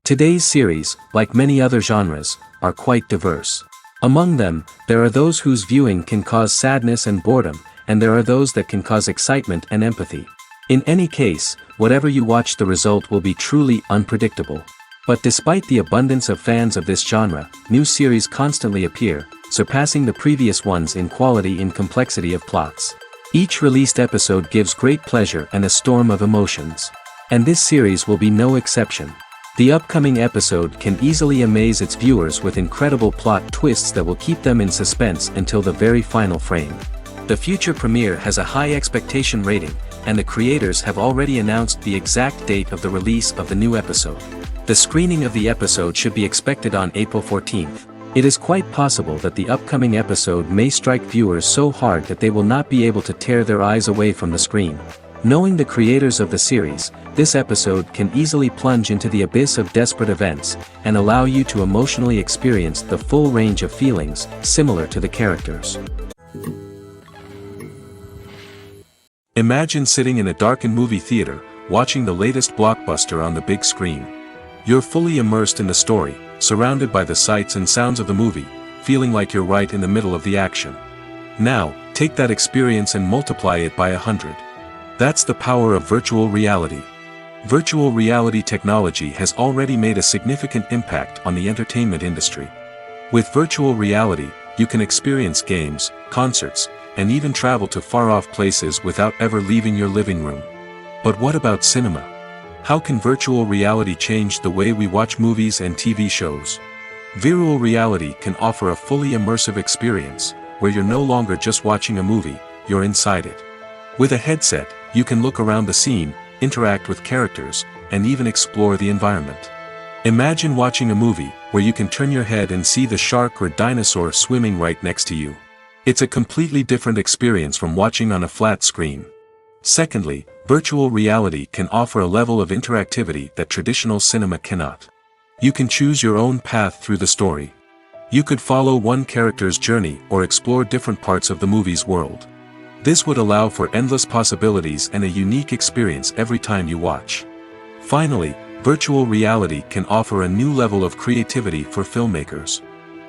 Today's series, like many other genres, are quite diverse. Among them, there are those whose viewing can cause sadness and boredom, and there are those that can cause excitement and empathy. In any case, whatever you watch, the result will be truly unpredictable. But despite the abundance of fans of this genre, new series constantly appear, surpassing the previous ones in quality and complexity of plots. Each released episode gives great pleasure and a storm of emotions. And this series will be no exception. The upcoming episode can easily amaze its viewers with incredible plot twists that will keep them in suspense until the very final frame. The future premiere has a high expectation rating, and the creators have already announced the exact date of the release of the new episode. The screening of the episode should be expected on April 14th. It is quite possible that the upcoming episode may strike viewers so hard that they will not be able to tear their eyes away from the screen. Knowing the creators of the series, this episode can easily plunge into the abyss of desperate events, and allow you to emotionally experience the full range of feelings, similar to the characters. Imagine sitting in a darkened movie theater, watching the latest blockbuster on the big screen. You're fully immersed in the story, surrounded by the sights and sounds of the movie, feeling like you're right in the middle of the action. Now, take that experience and multiply it by 100. That's the power of virtual reality. Virtual reality technology has already made a significant impact on the entertainment industry. With virtual reality, you can experience games, concerts, and even travel to far-off places without ever leaving your living room. But what about cinema? How can virtual reality change the way we watch movies and TV shows? Virtual reality can offer a fully immersive experience, where you're no longer just watching a movie, you're inside it. With a headset, you can look around the scene, interact with characters, and even explore the environment. Imagine watching a movie, where you can turn your head and see the shark or dinosaur swimming right next to you. It's a completely different experience from watching on a flat screen. Secondly, virtual reality can offer a level of interactivity that traditional cinema cannot. You can choose your own path through the story. You could follow one character's journey or explore different parts of the movie's world. This would allow for endless possibilities and a unique experience every time you watch. Finally, virtual reality can offer a new level of creativity for filmmakers.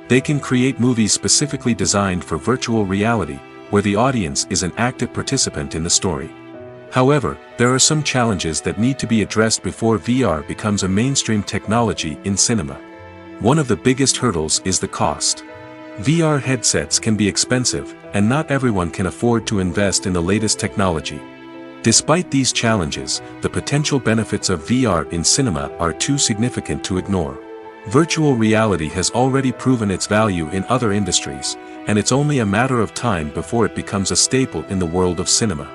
They can create movies specifically designed for virtual reality, where the audience is an active participant in the story. However, there are some challenges that need to be addressed before VR becomes a mainstream technology in cinema. One of the biggest hurdles is the cost. VR headsets can be expensive, and not everyone can afford to invest in the latest technology. Despite these challenges, the potential benefits of VR in cinema are too significant to ignore. Virtual reality has already proven its value in other industries, and it's only a matter of time before it becomes a staple in the world of cinema.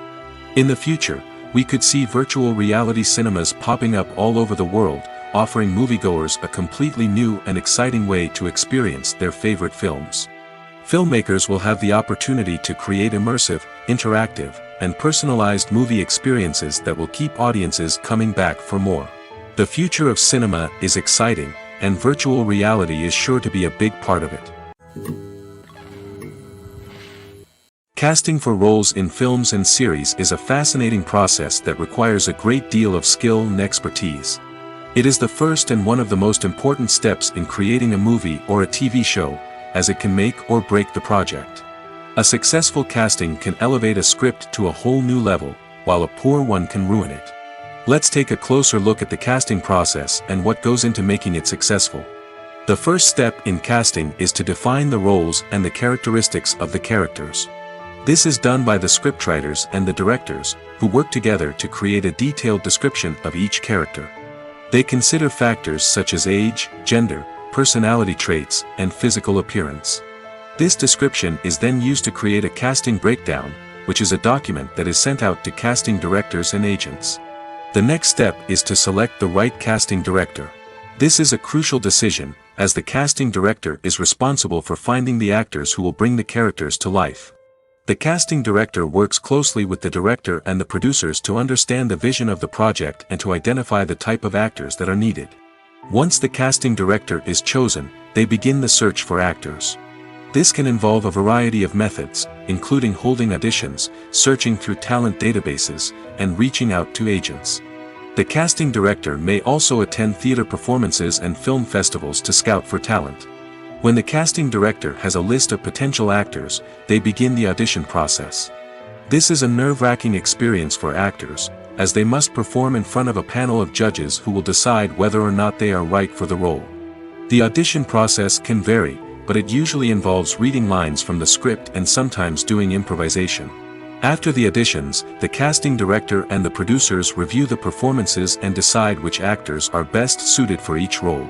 In the future, we could see virtual reality cinemas popping up all over the world, offering moviegoers a completely new and exciting way to experience their favorite films. Filmmakers will have the opportunity to create immersive, interactive, and personalized movie experiences that will keep audiences coming back for more. The future of cinema is exciting, and virtual reality is sure to be a big part of it. Casting for roles in films and series is a fascinating process that requires a great deal of skill and expertise. It is the first and one of the most important steps in creating a movie or a TV show, as it can make or break the project. A successful casting can elevate a script to a whole new level, while a poor one can ruin it. Let's take a closer look at the casting process and what goes into making it successful. The first step in casting is to define the roles and the characteristics of the characters. This is done by the scriptwriters and the directors, who work together to create a detailed description of each character. They consider factors such as age, gender, personality traits, and physical appearance. This description is then used to create a casting breakdown, which is a document that is sent out to casting directors and agents. The next step is to select the right casting director. This is a crucial decision, as the casting director is responsible for finding the actors who will bring the characters to life. The casting director works closely with the director and the producers to understand the vision of the project and to identify the type of actors that are needed. Once the casting director is chosen, they begin the search for actors. This can involve a variety of methods, including holding auditions, searching through talent databases, and reaching out to agents. The casting director may also attend theater performances and film festivals to scout for talent. When the casting director has a list of potential actors, they begin the audition process. This is a nerve-wracking experience for actors, as they must perform in front of a panel of judges who will decide whether or not they are right for the role. The audition process can vary, but it usually involves reading lines from the script and sometimes doing improvisation. After the auditions, the casting director and the producers review the performances and decide which actors are best suited for each role.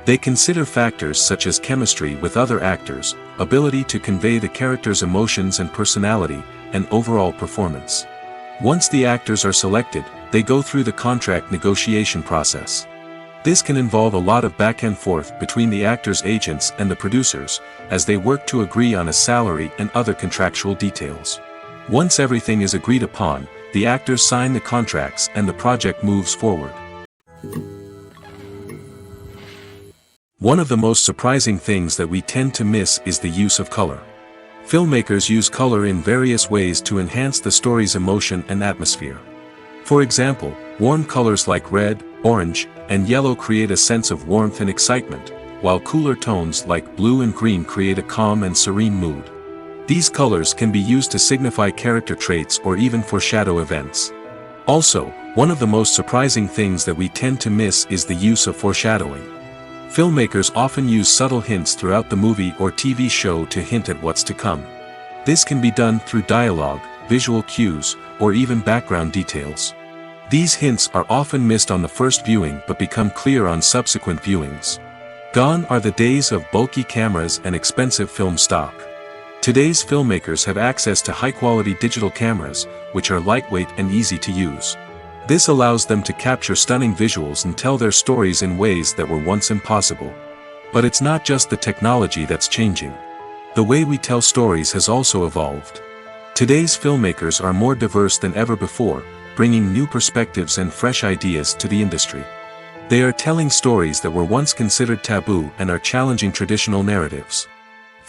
They consider factors such as chemistry with other actors, ability to convey the character's emotions and personality, and overall performance. Once the actors are selected, they go through the contract negotiation process. This can involve a lot of back and forth between the actors' agents and the producers, as they work to agree on a salary and other contractual details. Once everything is agreed upon, the actors sign the contracts and the project moves forward. One of the most surprising things that we tend to miss is the use of color. Filmmakers use color in various ways to enhance the story's emotion and atmosphere. For example, warm colors like red, orange, and yellow create a sense of warmth and excitement, while cooler tones like blue and green create a calm and serene mood. These colors can be used to signify character traits or even foreshadow events. Also, one of the most surprising things that we tend to miss is the use of foreshadowing. Filmmakers often use subtle hints throughout the movie or TV show to hint at what's to come. This can be done through dialogue, visual cues, or even background details. These hints are often missed on the first viewing but become clear on subsequent viewings. Gone are the days of bulky cameras and expensive film stock. Today's filmmakers have access to high-quality digital cameras, which are lightweight and easy to use. This allows them to capture stunning visuals and tell their stories in ways that were once impossible. But it's not just the technology that's changing. The way we tell stories has also evolved. Today's filmmakers are more diverse than ever before, bringing new perspectives and fresh ideas to the industry. They are telling stories that were once considered taboo and are challenging traditional narratives.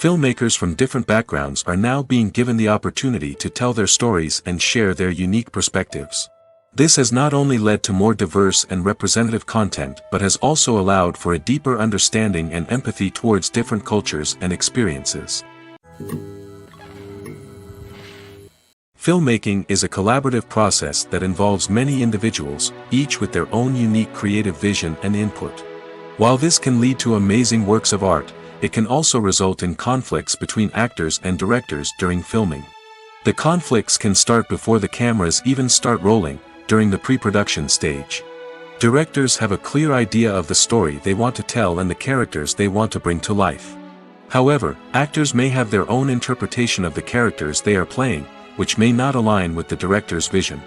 Filmmakers from different backgrounds are now being given the opportunity to tell their stories and share their unique perspectives. This has not only led to more diverse and representative content but has also allowed for a deeper understanding and empathy towards different cultures and experiences. Filmmaking is a collaborative process that involves many individuals, each with their own unique creative vision and input. While this can lead to amazing works of art, it can also result in conflicts between actors and directors during filming. The conflicts can start before the cameras even start rolling, during the pre-production stage. Directors have a clear idea of the story they want to tell and the characters they want to bring to life. However, actors may have their own interpretation of the characters they are playing, which may not align with the director's vision.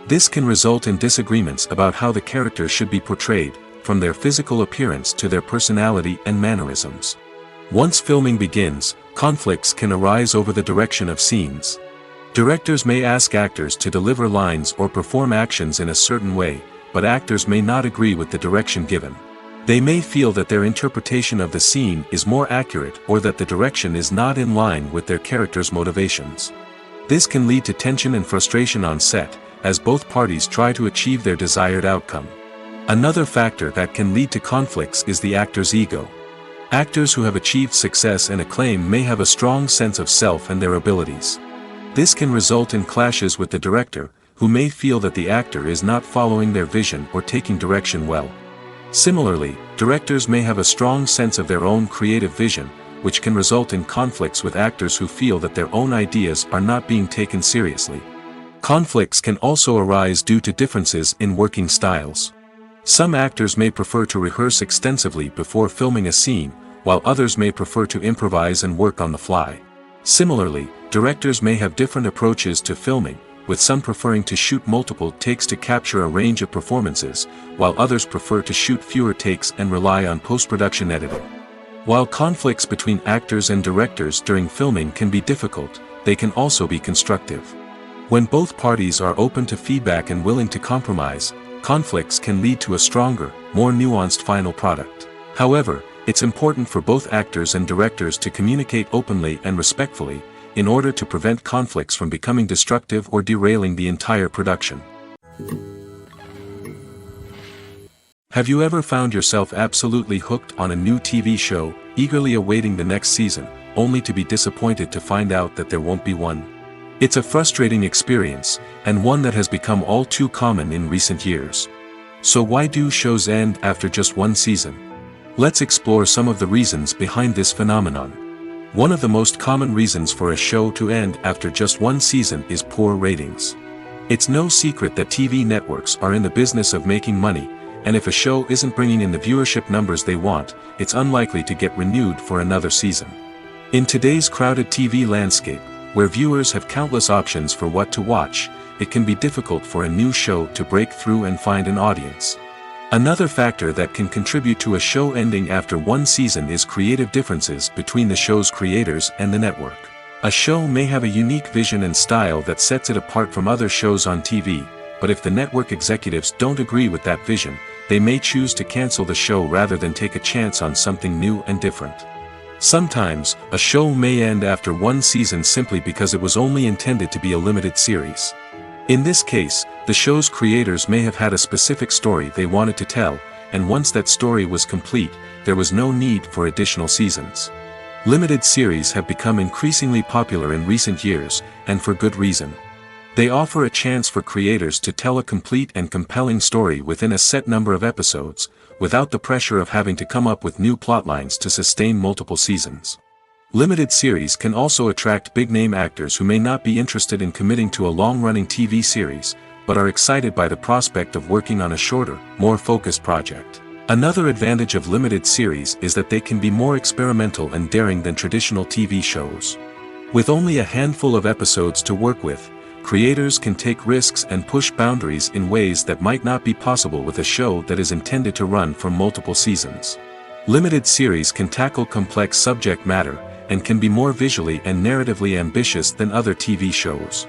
This can result in disagreements about how the characters should be portrayed, from their physical appearance to their personality and mannerisms. Once filming begins, conflicts can arise over the direction of scenes. Directors may ask actors to deliver lines or perform actions in a certain way, but actors may not agree with the direction given. They may feel that their interpretation of the scene is more accurate or that the direction is not in line with their character's motivations. This can lead to tension and frustration on set, as both parties try to achieve their desired outcome. Another factor that can lead to conflicts is the actor's ego. Actors who have achieved success and acclaim may have a strong sense of self and their abilities. This can result in clashes with the director, who may feel that the actor is not following their vision or taking direction well. Similarly, directors may have a strong sense of their own creative vision, which can result in conflicts with actors who feel that their own ideas are not being taken seriously. Conflicts can also arise due to differences in working styles. Some actors may prefer to rehearse extensively before filming a scene, while others may prefer to improvise and work on the fly. Similarly, directors may have different approaches to filming, with some preferring to shoot multiple takes to capture a range of performances, while others prefer to shoot fewer takes and rely on post-production editing. While conflicts between actors and directors during filming can be difficult, they can also be constructive. When both parties are open to feedback and willing to compromise, conflicts can lead to a stronger, more nuanced final product. However, it's important for both actors and directors to communicate openly and respectfully, in order to prevent conflicts from becoming destructive or derailing the entire production. Have you ever found yourself absolutely hooked on a new TV show, eagerly awaiting the next season, only to be disappointed to find out that there won't be one? It's a frustrating experience, and one that has become all too common in recent years. So why do shows end after just one season? Let's explore some of the reasons behind this phenomenon. One of the most common reasons for a show to end after just one season is poor ratings. It's no secret that TV networks are in the business of making money, and if a show isn't bringing in the viewership numbers they want, it's unlikely to get renewed for another season. In today's crowded TV landscape, where viewers have countless options for what to watch, it can be difficult for a new show to break through and find an audience. Another factor that can contribute to a show ending after one season is creative differences between the show's creators and the network. A show may have a unique vision and style that sets it apart from other shows on TV, but if the network executives don't agree with that vision, they may choose to cancel the show rather than take a chance on something new and different. Sometimes, a show may end after one season simply because it was only intended to be a limited series. In this case, the show's creators may have had a specific story they wanted to tell, and once that story was complete, there was no need for additional seasons. Limited series have become increasingly popular in recent years, and for good reason. They offer a chance for creators to tell a complete and compelling story within a set number of episodes, without the pressure of having to come up with new plotlines to sustain multiple seasons. Limited series can also attract big-name actors who may not be interested in committing to a long-running TV series, but are excited by the prospect of working on a shorter, more focused project. Another advantage of limited series is that they can be more experimental and daring than traditional TV shows. With only a handful of episodes to work with, creators can take risks and push boundaries in ways that might not be possible with a show that is intended to run for multiple seasons. Limited series can tackle complex subject matter, and can be more visually and narratively ambitious than other TV shows.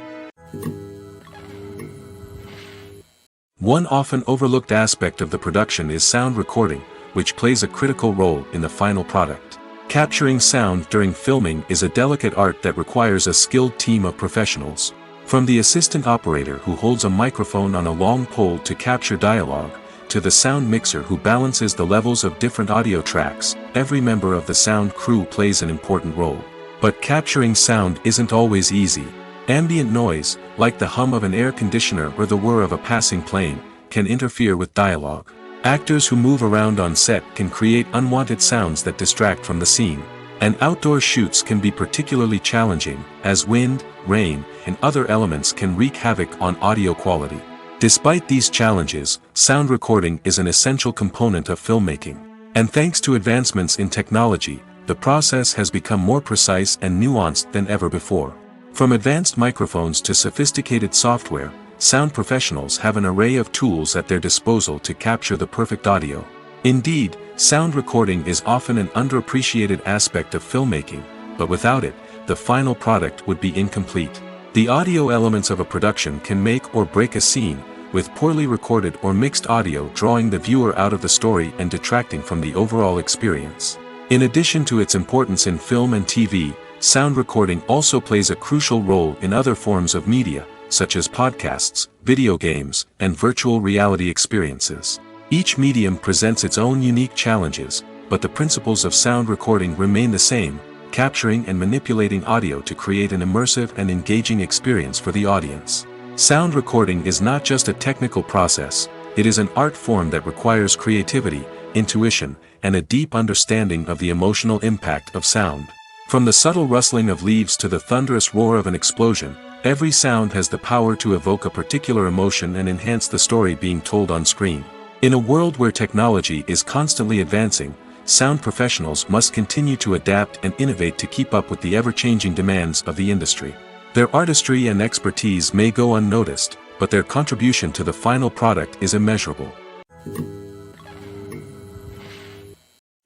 One often overlooked aspect of the production is sound recording, which plays a critical role in the final product. Capturing sound during filming is a delicate art that requires a skilled team of professionals. From the assistant operator who holds a microphone on a long pole to capture dialogue, to the sound mixer who balances the levels of different audio tracks, every member of the sound crew plays an important role. But capturing sound isn't always easy. Ambient noise, like the hum of an air conditioner or the whir of a passing plane, can interfere with dialogue. Actors who move around on set can create unwanted sounds that distract from the scene. And outdoor shoots can be particularly challenging, as wind, rain, and other elements can wreak havoc on audio quality. Despite these challenges, sound recording is an essential component of filmmaking. And thanks to advancements in technology, the process has become more precise and nuanced than ever before. From advanced microphones to sophisticated software, sound professionals have an array of tools at their disposal to capture the perfect audio. Indeed, sound recording is often an underappreciated aspect of filmmaking, but without it, the final product would be incomplete. The audio elements of a production can make or break a scene, with poorly recorded or mixed audio drawing the viewer out of the story and detracting from the overall experience. In addition to its importance in film and TV, sound recording also plays a crucial role in other forms of media, such as podcasts, video games, and virtual reality experiences. Each medium presents its own unique challenges, but the principles of sound recording remain the same, capturing and manipulating audio to create an immersive and engaging experience for the audience. Sound recording is not just a technical process, it is an art form that requires creativity, intuition, and a deep understanding of the emotional impact of sound. From the subtle rustling of leaves to the thunderous roar of an explosion, every sound has the power to evoke a particular emotion and enhance the story being told on screen. In a world where technology is constantly advancing, sound professionals must continue to adapt and innovate to keep up with the ever-changing demands of the industry. Their artistry and expertise may go unnoticed, but their contribution to the final product is immeasurable.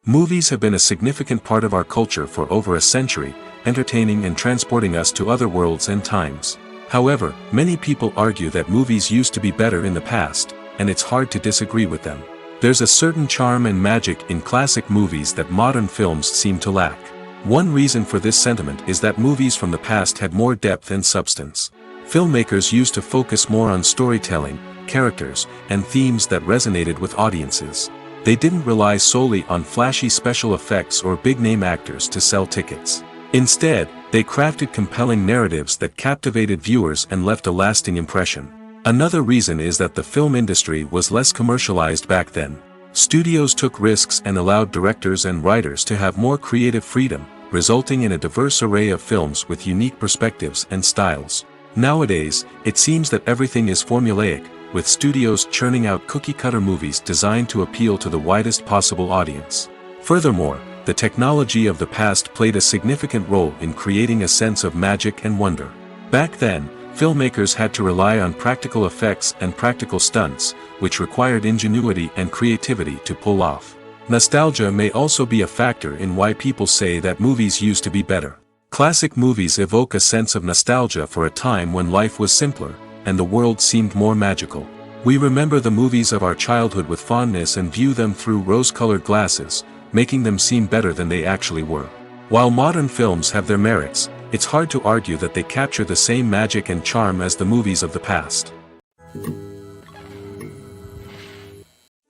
Movies have been a significant part of our culture for over a century, entertaining and transporting us to other worlds and times. However, many people argue that movies used to be better in the past, and it's hard to disagree with them. There's a certain charm and magic in classic movies that modern films seem to lack. One reason for this sentiment is that movies from the past had more depth and substance. Filmmakers used to focus more on storytelling, characters, and themes that resonated with audiences. They didn't rely solely on flashy special effects or big-name actors to sell tickets. Instead, they crafted compelling narratives that captivated viewers and left a lasting impression. Another reason is that the film industry was less commercialized back then. Studios took risks and allowed directors and writers to have more creative freedom, resulting in a diverse array of films with unique perspectives and styles. Nowadays, it seems that everything is formulaic, with studios churning out cookie-cutter movies designed to appeal to the widest possible audience. Furthermore, the technology of the past played a significant role in creating a sense of magic and wonder. Back then, filmmakers had to rely on practical effects and practical stunts, which required ingenuity and creativity to pull off. Nostalgia may also be a factor in why people say that movies used to be better. Classic movies evoke a sense of nostalgia for a time when life was simpler, and the world seemed more magical. We remember the movies of our childhood with fondness and view them through rose-colored glasses, making them seem better than they actually were. While modern films have their merits, it's hard to argue that they capture the same magic and charm as the movies of the past.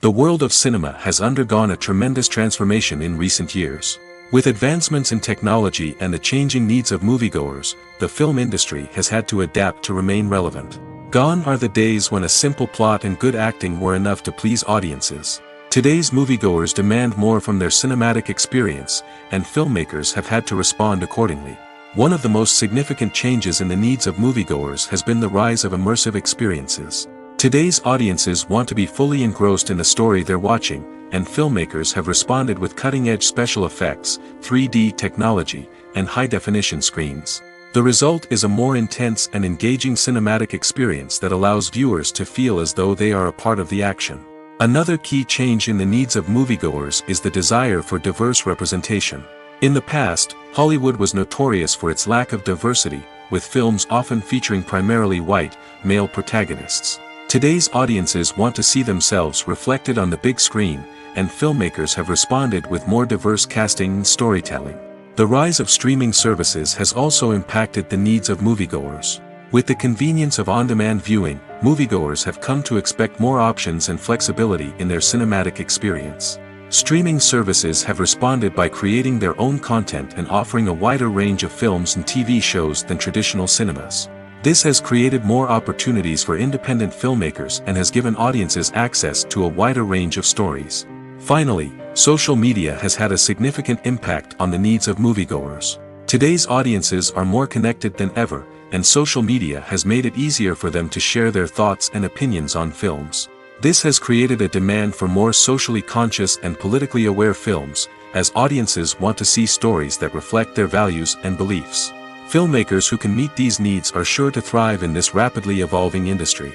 The world of cinema has undergone a tremendous transformation in recent years. With advancements in technology and the changing needs of moviegoers, the film industry has had to adapt to remain relevant. Gone are the days when a simple plot and good acting were enough to please audiences. Today's moviegoers demand more from their cinematic experience, and filmmakers have had to respond accordingly. One of the most significant changes in the needs of moviegoers has been the rise of immersive experiences. Today's audiences want to be fully engrossed in the story they're watching, and filmmakers have responded with cutting-edge special effects, 3D technology, and high-definition screens. The result is a more intense and engaging cinematic experience that allows viewers to feel as though they are a part of the action. Another key change in the needs of moviegoers is the desire for diverse representation. In the past, Hollywood was notorious for its lack of diversity, with films often featuring primarily white, male protagonists. Today's audiences want to see themselves reflected on the big screen, and filmmakers have responded with more diverse casting and storytelling. The rise of streaming services has also impacted the needs of moviegoers. With the convenience of on-demand viewing, moviegoers have come to expect more options and flexibility in their cinematic experience. Streaming services have responded by creating their own content and offering a wider range of films and TV shows than traditional cinemas. This has created more opportunities for independent filmmakers and has given audiences access to a wider range of stories. Finally, social media has had a significant impact on the needs of moviegoers. Today's audiences are more connected than ever, and social media has made it easier for them to share their thoughts and opinions on films. This has created a demand for more socially conscious and politically aware films, as audiences want to see stories that reflect their values and beliefs. Filmmakers who can meet these needs are sure to thrive in this rapidly evolving industry.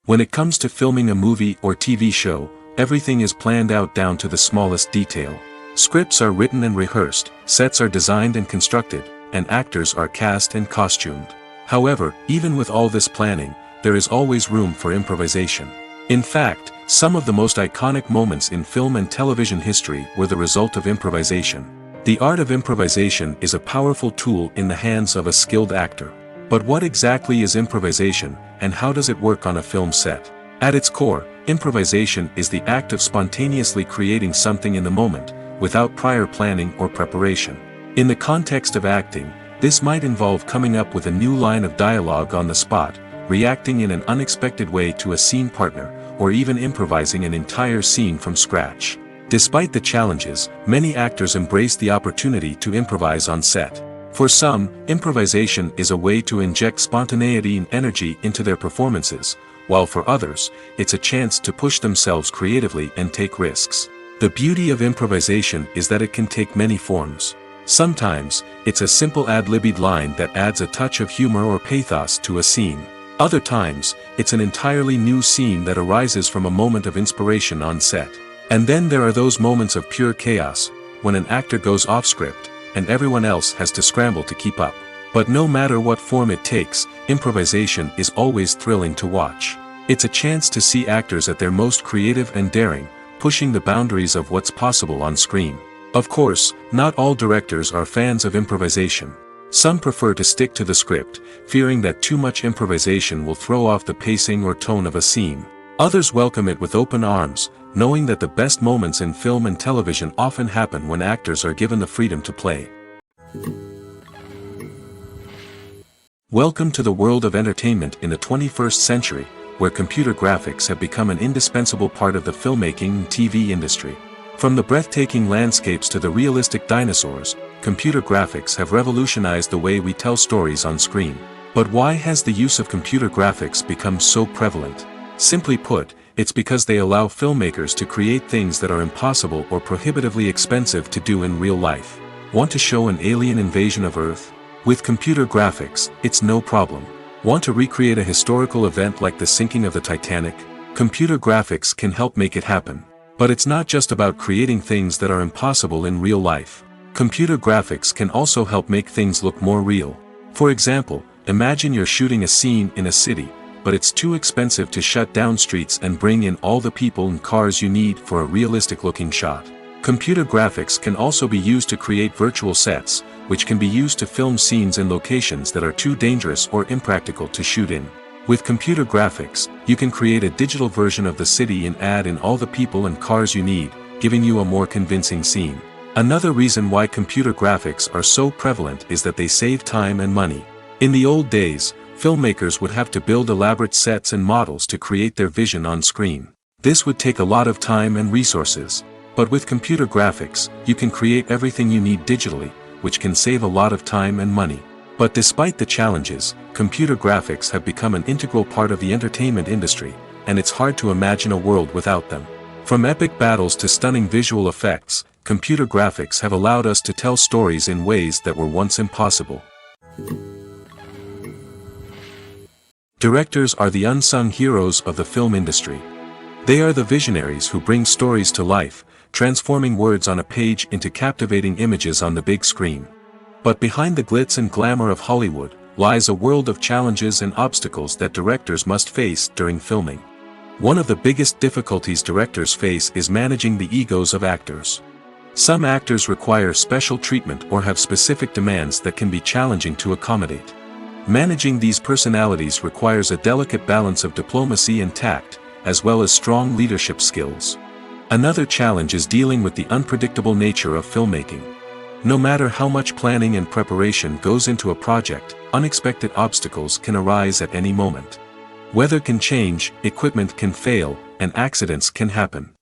When it comes to filming a movie or TV show, everything is planned out down to the smallest detail. Scripts are written and rehearsed, sets are designed and constructed, and actors are cast and costumed. However, even with all this planning, there is always room for improvisation. In fact, some of the most iconic moments in film and television history were the result of improvisation. The art of improvisation is a powerful tool in the hands of a skilled actor. But what exactly is improvisation, and how does it work on a film set? At its core, improvisation is the act of spontaneously creating something in the moment, without prior planning or preparation. In the context of acting, this might involve coming up with a new line of dialogue on the spot, reacting in an unexpected way to a scene partner, or even improvising an entire scene from scratch. Despite the challenges, many actors embrace the opportunity to improvise on set. For some, improvisation is a way to inject spontaneity and energy into their performances, while for others, it's a chance to push themselves creatively and take risks. The beauty of improvisation is that it can take many forms. Sometimes, it's a simple ad-libbed line that adds a touch of humor or pathos to a scene. Other times, it's an entirely new scene that arises from a moment of inspiration on set. And then there are those moments of pure chaos, when an actor goes off script, and everyone else has to scramble to keep up. But no matter what form it takes, improvisation is always thrilling to watch. It's a chance to see actors at their most creative and daring, pushing the boundaries of what's possible on screen. Of course, not all directors are fans of improvisation. Some prefer to stick to the script, fearing that too much improvisation will throw off the pacing or tone of a scene. Others welcome it with open arms, knowing that the best moments in film and television often happen when actors are given the freedom to play. Welcome to the world of entertainment in the 21st century, where computer graphics have become an indispensable part of the filmmaking and TV industry. From the breathtaking landscapes to the realistic dinosaurs, computer graphics have revolutionized the way we tell stories on screen. But why has the use of computer graphics become so prevalent? Simply put, it's because they allow filmmakers to create things that are impossible or prohibitively expensive to do in real life. Want to show an alien invasion of Earth? With computer graphics, it's no problem. Want to recreate a historical event like the sinking of the Titanic? Computer graphics can help make it happen. But it's not just about creating things that are impossible in real life. Computer graphics can also help make things look more real. For example, imagine you're shooting a scene in a city, but it's too expensive to shut down streets and bring in all the people and cars you need for a realistic-looking shot. Computer graphics can also be used to create virtual sets, which can be used to film scenes in locations that are too dangerous or impractical to shoot in. With computer graphics, you can create a digital version of the city and add in all the people and cars you need, giving you a more convincing scene. Another reason why computer graphics are so prevalent is that they save time and money. In the old days, filmmakers would have to build elaborate sets and models to create their vision on screen. This would take a lot of time and resources. But with computer graphics, you can create everything you need digitally, which can save a lot of time and money. But despite the challenges, computer graphics have become an integral part of the entertainment industry, and it's hard to imagine a world without them. From epic battles to stunning visual effects, computer graphics have allowed us to tell stories in ways that were once impossible. Directors are the unsung heroes of the film industry. They are the visionaries who bring stories to life, transforming words on a page into captivating images on the big screen. But behind the glitz and glamour of Hollywood, lies a world of challenges and obstacles that directors must face during filming. One of the biggest difficulties directors face is managing the egos of actors. Some actors require special treatment or have specific demands that can be challenging to accommodate. Managing these personalities requires a delicate balance of diplomacy and tact, as well as strong leadership skills. Another challenge is dealing with the unpredictable nature of filmmaking. No matter how much planning and preparation goes into a project, unexpected obstacles can arise at any moment. Weather can change, equipment can fail, and accidents can happen.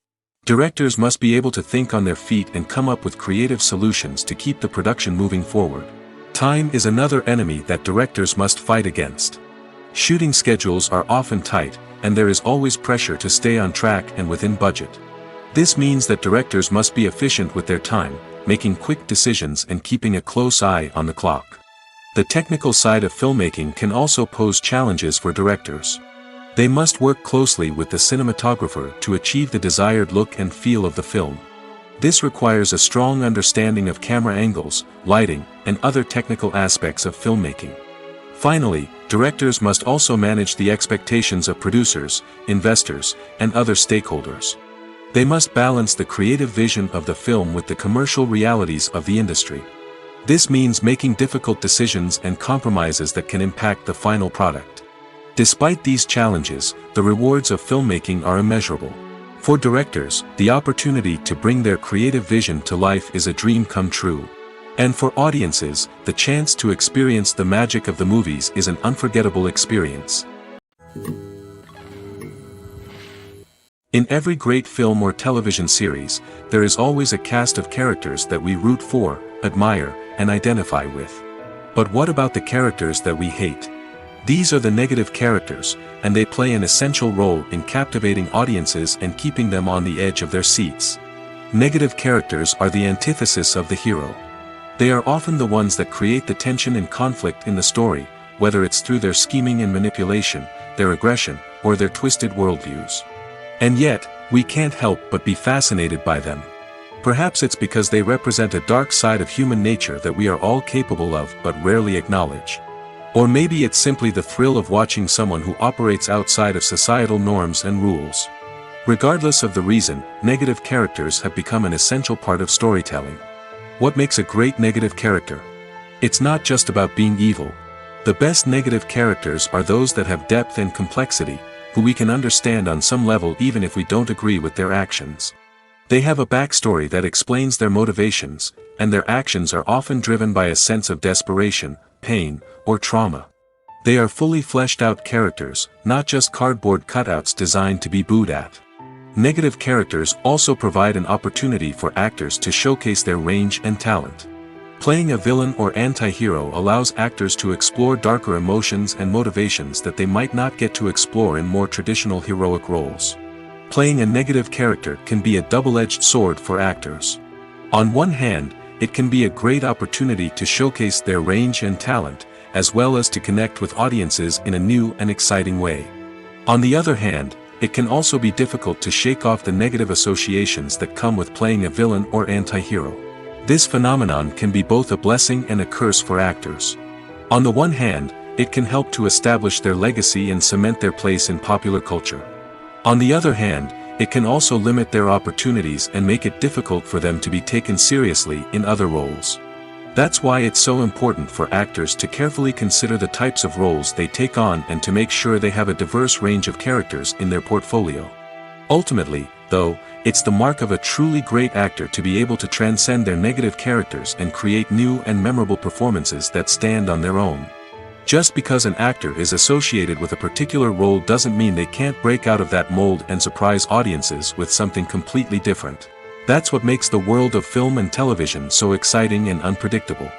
Directors must be able to think on their feet and come up with creative solutions to keep the production moving forward. Time is another enemy that directors must fight against. Shooting schedules are often tight, and there is always pressure to stay on track and within budget. This means that directors must be efficient with their time, making quick decisions and keeping a close eye on the clock. The technical side of filmmaking can also pose challenges for directors. They must work closely with the cinematographer to achieve the desired look and feel of the film. This requires a strong understanding of camera angles, lighting, and other technical aspects of filmmaking. Finally, directors must also manage the expectations of producers, investors, and other stakeholders. They must balance the creative vision of the film with the commercial realities of the industry. This means making difficult decisions and compromises that can impact the final product. Despite these challenges, the rewards of filmmaking are immeasurable. For directors, the opportunity to bring their creative vision to life is a dream come true. And for audiences, the chance to experience the magic of the movies is an unforgettable experience. In every great film or television series, there is always a cast of characters that we root for, admire, and identify with. But what about the characters that we hate? These are the negative characters, and they play an essential role in captivating audiences and keeping them on the edge of their seats. Negative characters are the antithesis of the hero. They are often the ones that create the tension and conflict in the story, whether it's through their scheming and manipulation, their aggression, or their twisted worldviews. And yet, we can't help but be fascinated by them. Perhaps it's because they represent a dark side of human nature that we are all capable of but rarely acknowledge. Or maybe it's simply the thrill of watching someone who operates outside of societal norms and rules. Regardless of the reason, negative characters have become an essential part of storytelling. What makes a great negative character? It's not just about being evil. The best negative characters are those that have depth and complexity, who we can understand on some level even if we don't agree with their actions. They have a backstory that explains their motivations, and their actions are often driven by a sense of desperation, pain, or trauma. They are fully fleshed out characters, not just cardboard cutouts designed to be booed at. Negative characters also provide an opportunity for actors to showcase their range and talent. Playing a villain or anti-hero allows actors to explore darker emotions and motivations that they might not get to explore in more traditional heroic roles. Playing a negative character can be a double-edged sword for actors. On one hand, it can be a great opportunity to showcase their range and talent, as well as to connect with audiences in a new and exciting way. On the other hand, it can also be difficult to shake off the negative associations that come with playing a villain or anti-hero. This phenomenon can be both a blessing and a curse for actors. On the one hand, it can help to establish their legacy and cement their place in popular culture. On the other hand, it can also limit their opportunities and make it difficult for them to be taken seriously in other roles. That's why it's so important for actors to carefully consider the types of roles they take on and to make sure they have a diverse range of characters in their portfolio. Ultimately, though, it's the mark of a truly great actor to be able to transcend their negative characters and create new and memorable performances that stand on their own. Just because an actor is associated with a particular role doesn't mean they can't break out of that mold and surprise audiences with something completely different. That's what makes the world of film and television so exciting and unpredictable.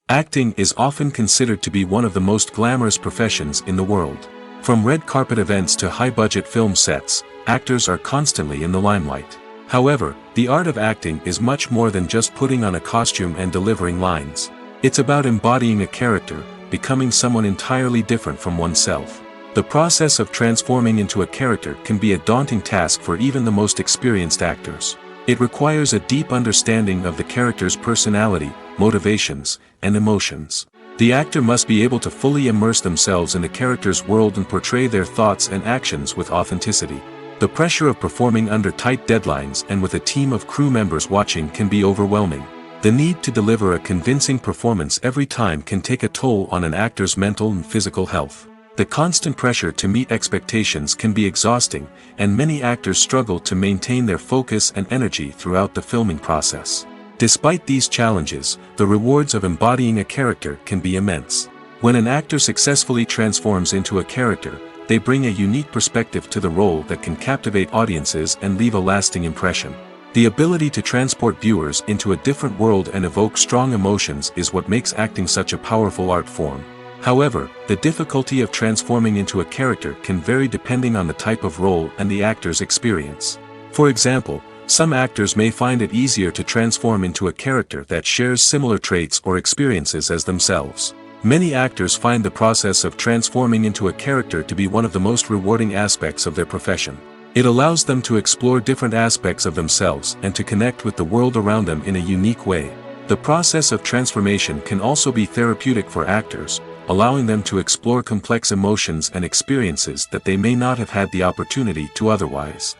Acting is often considered to be one of the most glamorous professions in the world. From red carpet events to high-budget film sets, actors are constantly in the limelight. However, the art of acting is much more than just putting on a costume and delivering lines. It's about embodying a character, becoming someone entirely different from oneself. The process of transforming into a character can be a daunting task for even the most experienced actors. It requires a deep understanding of the character's personality, motivations, and emotions. The actor must be able to fully immerse themselves in the character's world and portray their thoughts and actions with authenticity. The pressure of performing under tight deadlines and with a team of crew members watching can be overwhelming. The need to deliver a convincing performance every time can take a toll on an actor's mental and physical health. The constant pressure to meet expectations can be exhausting, and many actors struggle to maintain their focus and energy throughout the filming process. Despite these challenges, the rewards of embodying a character can be immense. When an actor successfully transforms into a character, they bring a unique perspective to the role that can captivate audiences and leave a lasting impression. The ability to transport viewers into a different world and evoke strong emotions is what makes acting such a powerful art form. However, the difficulty of transforming into a character can vary depending on the type of role and the actor's experience. For example, some actors may find it easier to transform into a character that shares similar traits or experiences as themselves. Many actors find the process of transforming into a character to be one of the most rewarding aspects of their profession. It allows them to explore different aspects of themselves and to connect with the world around them in a unique way. The process of transformation can also be therapeutic for actors, allowing them to explore complex emotions and experiences that they may not have had the opportunity to otherwise.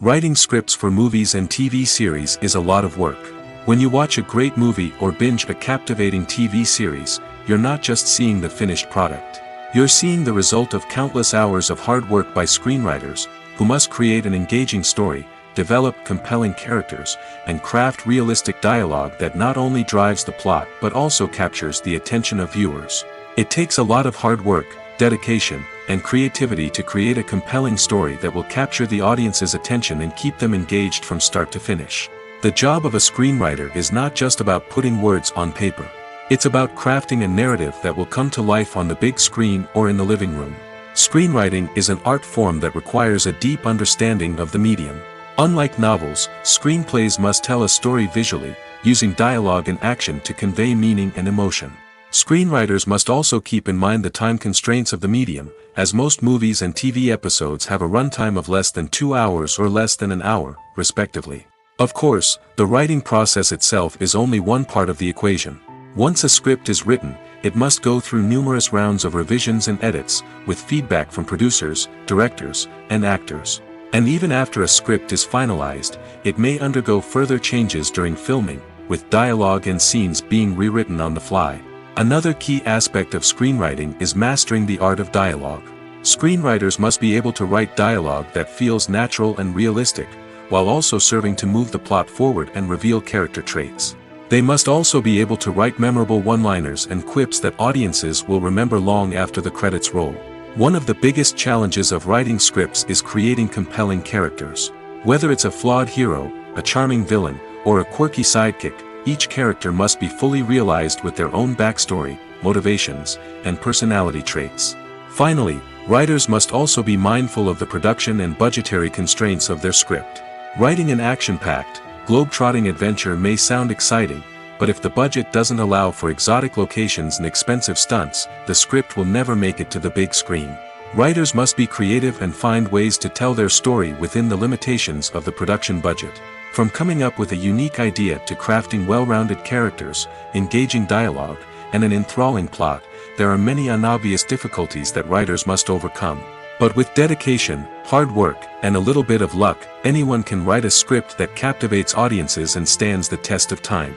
Writing scripts for movies and TV series is a lot of work. When you watch a great movie or binge a captivating TV series, you're not just seeing the finished product. You're seeing the result of countless hours of hard work by screenwriters, who must create an engaging story, develop compelling characters, and craft realistic dialogue that not only drives the plot but also captures the attention of viewers. It takes a lot of hard work, dedication, and creativity to create a compelling story that will capture the audience's attention and keep them engaged from start to finish. The job of a screenwriter is not just about putting words on paper. It's about crafting a narrative that will come to life on the big screen or in the living room. Screenwriting is an art form that requires a deep understanding of the medium. Unlike novels, screenplays must tell a story visually, using dialogue and action to convey meaning and emotion. Screenwriters must also keep in mind the time constraints of the medium, as most movies and TV episodes have a runtime of less than 2 hours or less than an hour, respectively. Of course, the writing process itself is only one part of the equation. Once a script is written, it must go through numerous rounds of revisions and edits, with feedback from producers, directors, and actors. And even after a script is finalized, it may undergo further changes during filming, with dialogue and scenes being rewritten on the fly. Another key aspect of screenwriting is mastering the art of dialogue. Screenwriters must be able to write dialogue that feels natural and realistic, while also serving to move the plot forward and reveal character traits. They must also be able to write memorable one-liners and quips that audiences will remember long after the credits roll. One of the biggest challenges of writing scripts is creating compelling characters. Whether it's a flawed hero, a charming villain, or a quirky sidekick, each character must be fully realized with their own backstory, motivations, and personality traits. Finally, writers must also be mindful of the production and budgetary constraints of their script. Writing an action-packed, globe-trotting adventure may sound exciting, but if the budget doesn't allow for exotic locations and expensive stunts, the script will never make it to the big screen. Writers must be creative and find ways to tell their story within the limitations of the production budget. From coming up with a unique idea to crafting well-rounded characters, engaging dialogue, and an enthralling plot, there are many unobvious difficulties that writers must overcome. But with dedication, hard work, and a little bit of luck, anyone can write a script that captivates audiences and stands the test of time.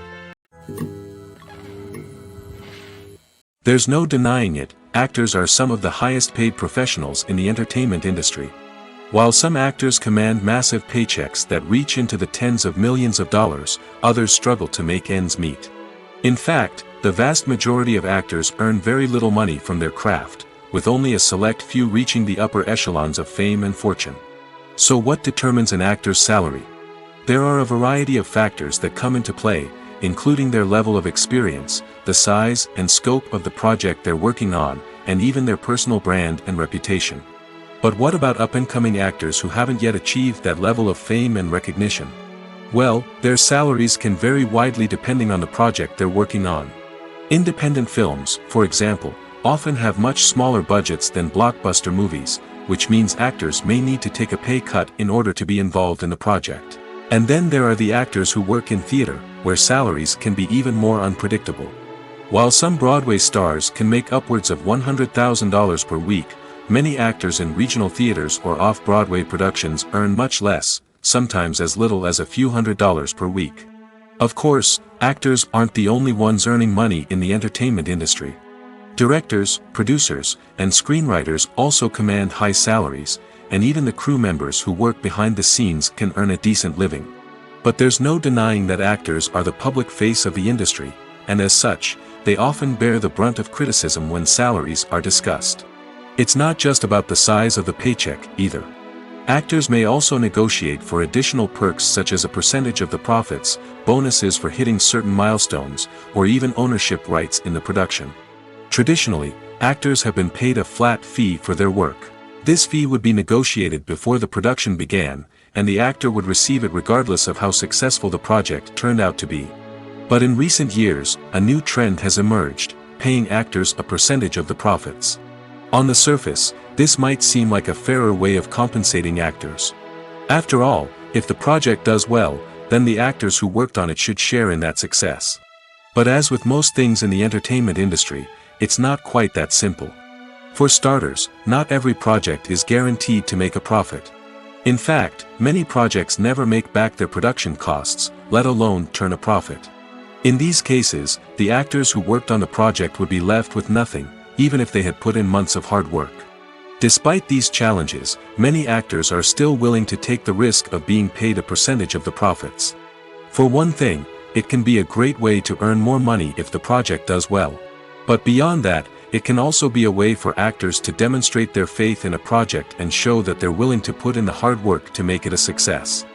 There's no denying it, actors are some of the highest-paid professionals in the entertainment industry. While some actors command massive paychecks that reach into the tens of millions of dollars, others struggle to make ends meet. In fact, the vast majority of actors earn very little money from their craft, with only a select few reaching the upper echelons of fame and fortune. So what determines an actor's salary? There are a variety of factors that come into play, including their level of experience, the size and scope of the project they're working on, and even their personal brand and reputation. But what about up-and-coming actors who haven't yet achieved that level of fame and recognition? Well, their salaries can vary widely depending on the project they're working on. Independent films, for example, often have much smaller budgets than blockbuster movies, which means actors may need to take a pay cut in order to be involved in the project. And then there are the actors who work in theater, where salaries can be even more unpredictable. While some Broadway stars can make upwards of $100,000 per week, many actors in regional theaters or off-Broadway productions earn much less, sometimes as little as a few $100s per week. Of course, actors aren't the only ones earning money in the entertainment industry. Directors, producers, and screenwriters also command high salaries, and even the crew members who work behind the scenes can earn a decent living. But there's no denying that actors are the public face of the industry, and as such, they often bear the brunt of criticism when salaries are discussed. It's not just about the size of the paycheck, either. Actors may also negotiate for additional perks such as a percentage of the profits, bonuses for hitting certain milestones, or even ownership rights in the production. Traditionally, actors have been paid a flat fee for their work. This fee would be negotiated before the production began, and the actor would receive it regardless of how successful the project turned out to be. But in recent years, a new trend has emerged, paying actors a percentage of the profits. On the surface, this might seem like a fairer way of compensating actors. After all, if the project does well, then the actors who worked on it should share in that success. But as with most things in the entertainment industry, it's not quite that simple. For starters, not every project is guaranteed to make a profit. In fact, many projects never make back their production costs, let alone turn a profit. In these cases, the actors who worked on the project would be left with nothing, even if they had put in months of hard work. Despite these challenges, many actors are still willing to take the risk of being paid a percentage of the profits. For one thing, it can be a great way to earn more money if the project does well. But beyond that, it can also be a way for actors to demonstrate their faith in a project and show that they're willing to put in the hard work to make it a success.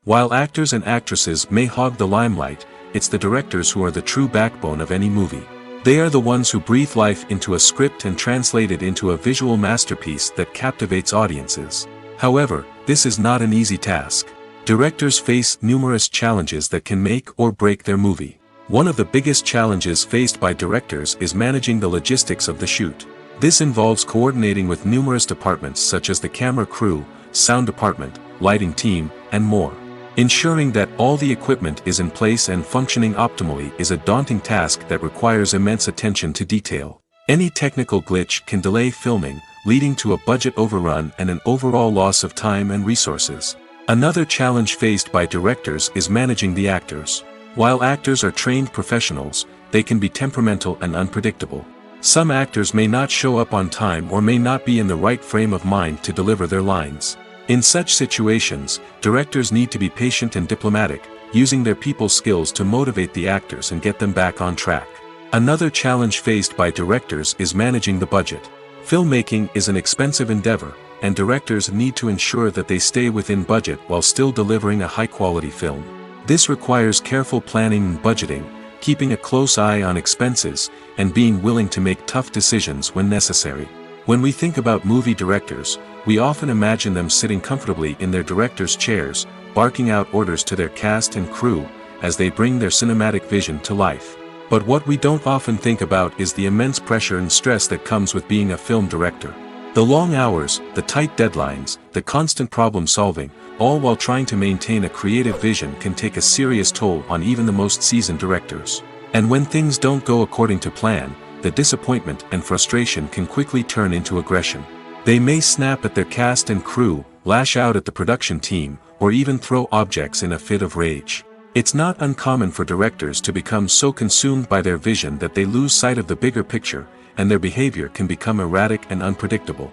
While actors and actresses may hog the limelight, it's the directors who are the true backbone of any movie. They are the ones who breathe life into a script and translate it into a visual masterpiece that captivates audiences. However, this is not an easy task. Directors face numerous challenges that can make or break their movie. One of the biggest challenges faced by directors is managing the logistics of the shoot. This involves coordinating with numerous departments such as the camera crew, sound department, lighting team, and more. Ensuring that all the equipment is in place and functioning optimally is a daunting task that requires immense attention to detail. Any technical glitch can delay filming, leading to a budget overrun and an overall loss of time and resources. Another challenge faced by directors is managing the actors. While actors are trained professionals, they can be temperamental and unpredictable. Some actors may not show up on time or may not be in the right frame of mind to deliver their lines. In such situations, directors need to be patient and diplomatic, using their people skills to motivate the actors and get them back on track. Another challenge faced by directors is managing the budget. Filmmaking is an expensive endeavor, and directors need to ensure that they stay within budget while still delivering a high-quality film. This requires careful planning and budgeting, keeping a close eye on expenses, and being willing to make tough decisions when necessary. When we think about movie directors, we often imagine them sitting comfortably in their director's chairs, barking out orders to their cast and crew, as they bring their cinematic vision to life. But what we don't often think about is the immense pressure and stress that comes with being a film director. The long hours, the tight deadlines, the constant problem solving, all while trying to maintain a creative vision can take a serious toll on even the most seasoned directors. And when things don't go according to plan, the disappointment and frustration can quickly turn into aggression. They may snap at their cast and crew, lash out at the production team, or even throw objects in a fit of rage. It's not uncommon for directors to become so consumed by their vision that they lose sight of the bigger picture, and their behavior can become erratic and unpredictable.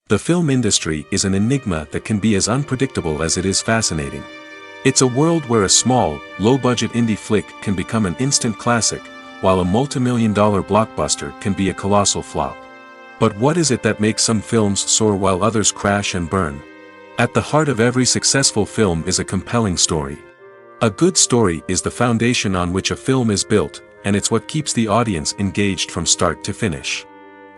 The film industry is an enigma that can be as unpredictable as it is fascinating. It's a world where a small, low-budget indie flick can become an instant classic, while a multi-million-dollar blockbuster can be a colossal flop. But what is it that makes some films soar while others crash and burn? At the heart of every successful film is a compelling story. A good story is the foundation on which a film is built, and it's what keeps the audience engaged from start to finish.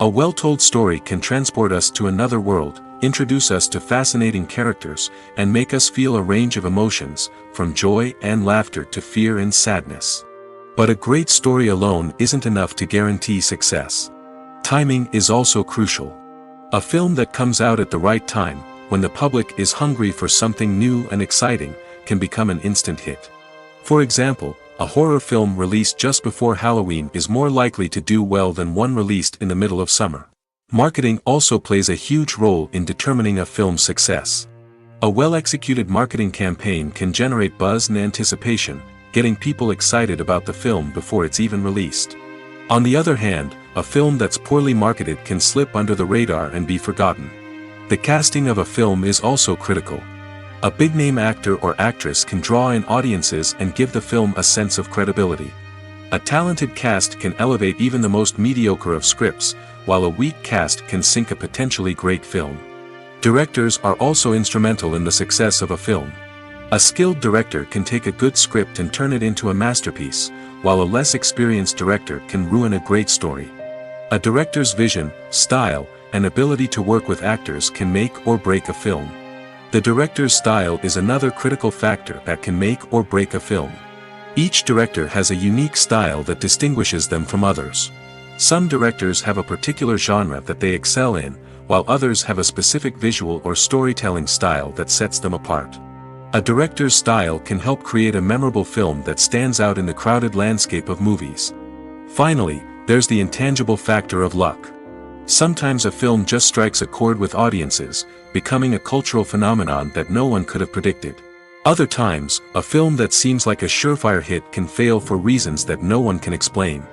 A well-told story can transport us to another world, introduce us to fascinating characters, and make us feel a range of emotions, from joy and laughter to fear and sadness. But a great story alone isn't enough to guarantee success. Timing is also crucial. A film that comes out at the right time, when the public is hungry for something new and exciting, can become an instant hit. For example, a horror film released just before Halloween is more likely to do well than one released in the middle of summer. Marketing also plays a huge role in determining a film's success. A well-executed marketing campaign can generate buzz and anticipation, getting people excited about the film before it's even released. On the other hand, a film that's poorly marketed can slip under the radar and be forgotten. The casting of a film is also critical. A big-name actor or actress can draw in audiences and give the film a sense of credibility. A talented cast can elevate even the most mediocre of scripts, while a weak cast can sink a potentially great film. Directors are also instrumental in the success of a film. A skilled director can take a good script and turn it into a masterpiece, while a less experienced director can ruin a great story. A director's vision, style, and ability to work with actors can make or break a film. The director's style is another critical factor that can make or break a film. Each director has a unique style that distinguishes them from others. Some directors have a particular genre that they excel in, while others have a specific visual or storytelling style that sets them apart. A director's style can help create a memorable film that stands out in the crowded landscape of movies. Finally, there's the intangible factor of luck. Sometimes a film just strikes a chord with audiences, becoming a cultural phenomenon that no one could have predicted. Other times, a film that seems like a surefire hit can fail for reasons that no one can explain.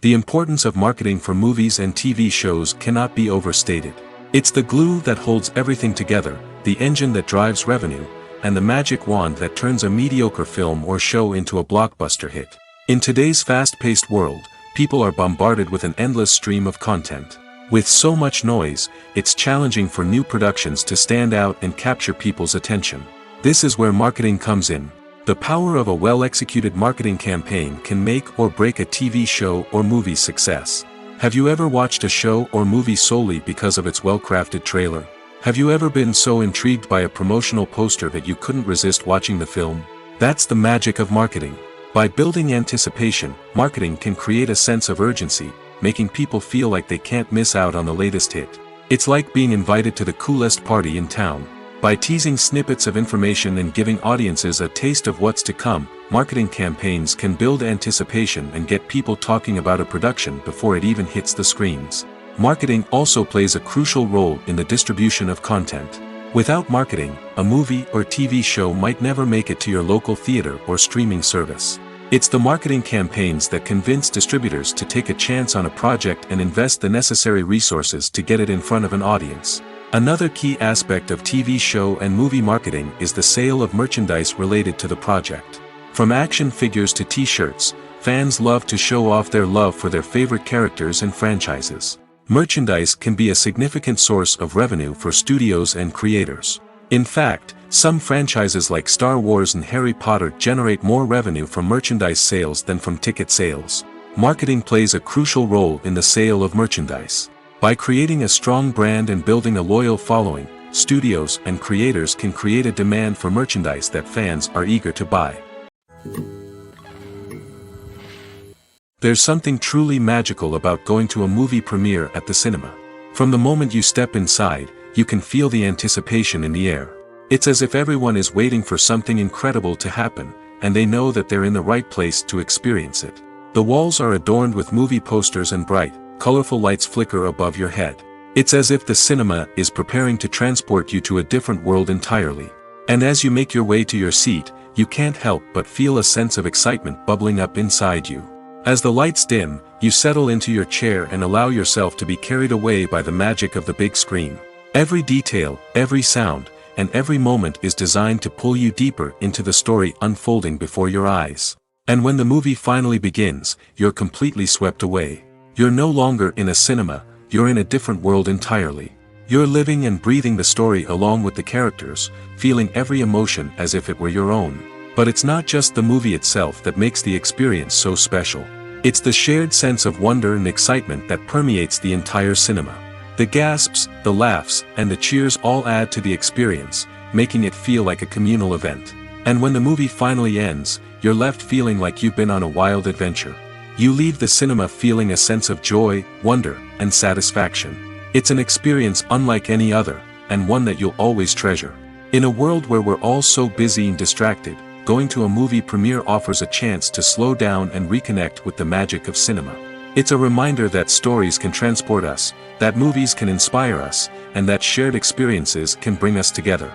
The importance of marketing for movies and TV shows cannot be overstated. It's the glue that holds everything together, the engine that drives revenue, and the magic wand that turns a mediocre film or show into a blockbuster hit. In today's fast-paced world, people are bombarded with an endless stream of content. With so much noise, it's challenging for new productions to stand out and capture people's attention. This is where marketing comes in. The power of a well-executed marketing campaign can make or break a TV show or movie's success. Have you ever watched a show or movie solely because of its well-crafted trailer? Have you ever been so intrigued by a promotional poster that you couldn't resist watching the film? That's the magic of marketing. By building anticipation, marketing can create a sense of urgency, making people feel like they can't miss out on the latest hit. It's like being invited to the coolest party in town. By teasing snippets of information and giving audiences a taste of what's to come, marketing campaigns can build anticipation and get people talking about a production before it even hits the screens. Marketing also plays a crucial role in the distribution of content. Without marketing, a movie or TV show might never make it to your local theater or streaming service. It's the marketing campaigns that convince distributors to take a chance on a project and invest the necessary resources to get it in front of an audience. Another key aspect of TV show and movie marketing is the sale of merchandise related to the project. From action figures to t-shirts, fans love to show off their love for their favorite characters and franchises. Merchandise can be a significant source of revenue for studios and creators. In fact, some franchises like Star Wars and Harry Potter generate more revenue from merchandise sales than from ticket sales. Marketing plays a crucial role in the sale of merchandise. By creating a strong brand and building a loyal following, studios and creators can create a demand for merchandise that fans are eager to buy. There's something truly magical about going to a movie premiere at the cinema. From the moment you step inside, you can feel the anticipation in the air. It's as if everyone is waiting for something incredible to happen, and they know that they're in the right place to experience it. The walls are adorned with movie posters and bright, colorful lights flicker above your head. It's as if the cinema is preparing to transport you to a different world entirely. And as you make your way to your seat, you can't help but feel a sense of excitement bubbling up inside you. As the lights dim, you settle into your chair and allow yourself to be carried away by the magic of the big screen. Every detail, every sound, and every moment is designed to pull you deeper into the story unfolding before your eyes. And when the movie finally begins, you're completely swept away. You're no longer in a cinema, you're in a different world entirely. You're living and breathing the story along with the characters, feeling every emotion as if it were your own. But it's not just the movie itself that makes the experience so special. It's the shared sense of wonder and excitement that permeates the entire cinema. The gasps, the laughs, and the cheers all add to the experience, making it feel like a communal event. And when the movie finally ends, you're left feeling like you've been on a wild adventure. You leave the cinema feeling a sense of joy, wonder, and satisfaction. It's an experience unlike any other, and one that you'll always treasure. In a world where we're all so busy and distracted, going to a movie premiere offers a chance to slow down and reconnect with the magic of cinema. It's a reminder that stories can transport us, that movies can inspire us, and that shared experiences can bring us together.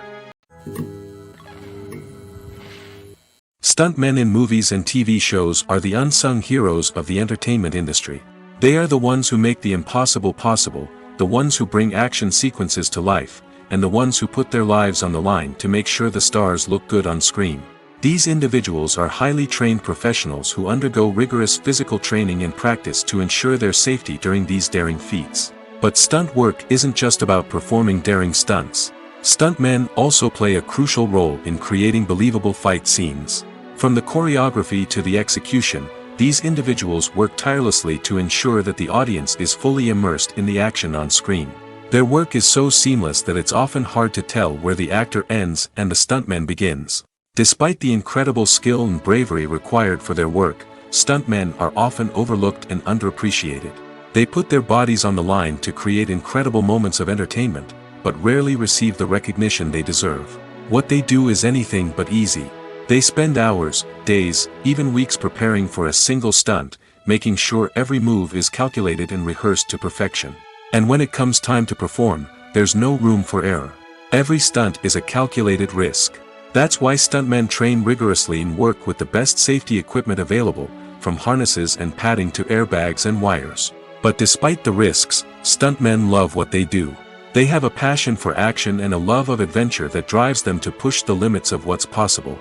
Stuntmen in movies and TV shows are the unsung heroes of the entertainment industry. They are the ones who make the impossible possible, the ones who bring action sequences to life, and the ones who put their lives on the line to make sure the stars look good on screen. These individuals are highly trained professionals who undergo rigorous physical training and practice to ensure their safety during these daring feats. But stunt work isn't just about performing daring stunts. Stuntmen also play a crucial role in creating believable fight scenes. From the choreography to the execution, these individuals work tirelessly to ensure that the audience is fully immersed in the action on screen. Their work is so seamless that it's often hard to tell where the actor ends and the stuntman begins. Despite the incredible skill and bravery required for their work, stuntmen are often overlooked and underappreciated. They put their bodies on the line to create incredible moments of entertainment, but rarely receive the recognition they deserve. What they do is anything but easy. They spend hours, days, even weeks preparing for a single stunt, making sure every move is calculated and rehearsed to perfection. And when it comes time to perform, there's no room for error. Every stunt is a calculated risk. That's why stuntmen train rigorously and work with the best safety equipment available, from harnesses and padding to airbags and wires. But despite the risks, stuntmen love what they do. They have a passion for action and a love of adventure that drives them to push the limits of what's possible.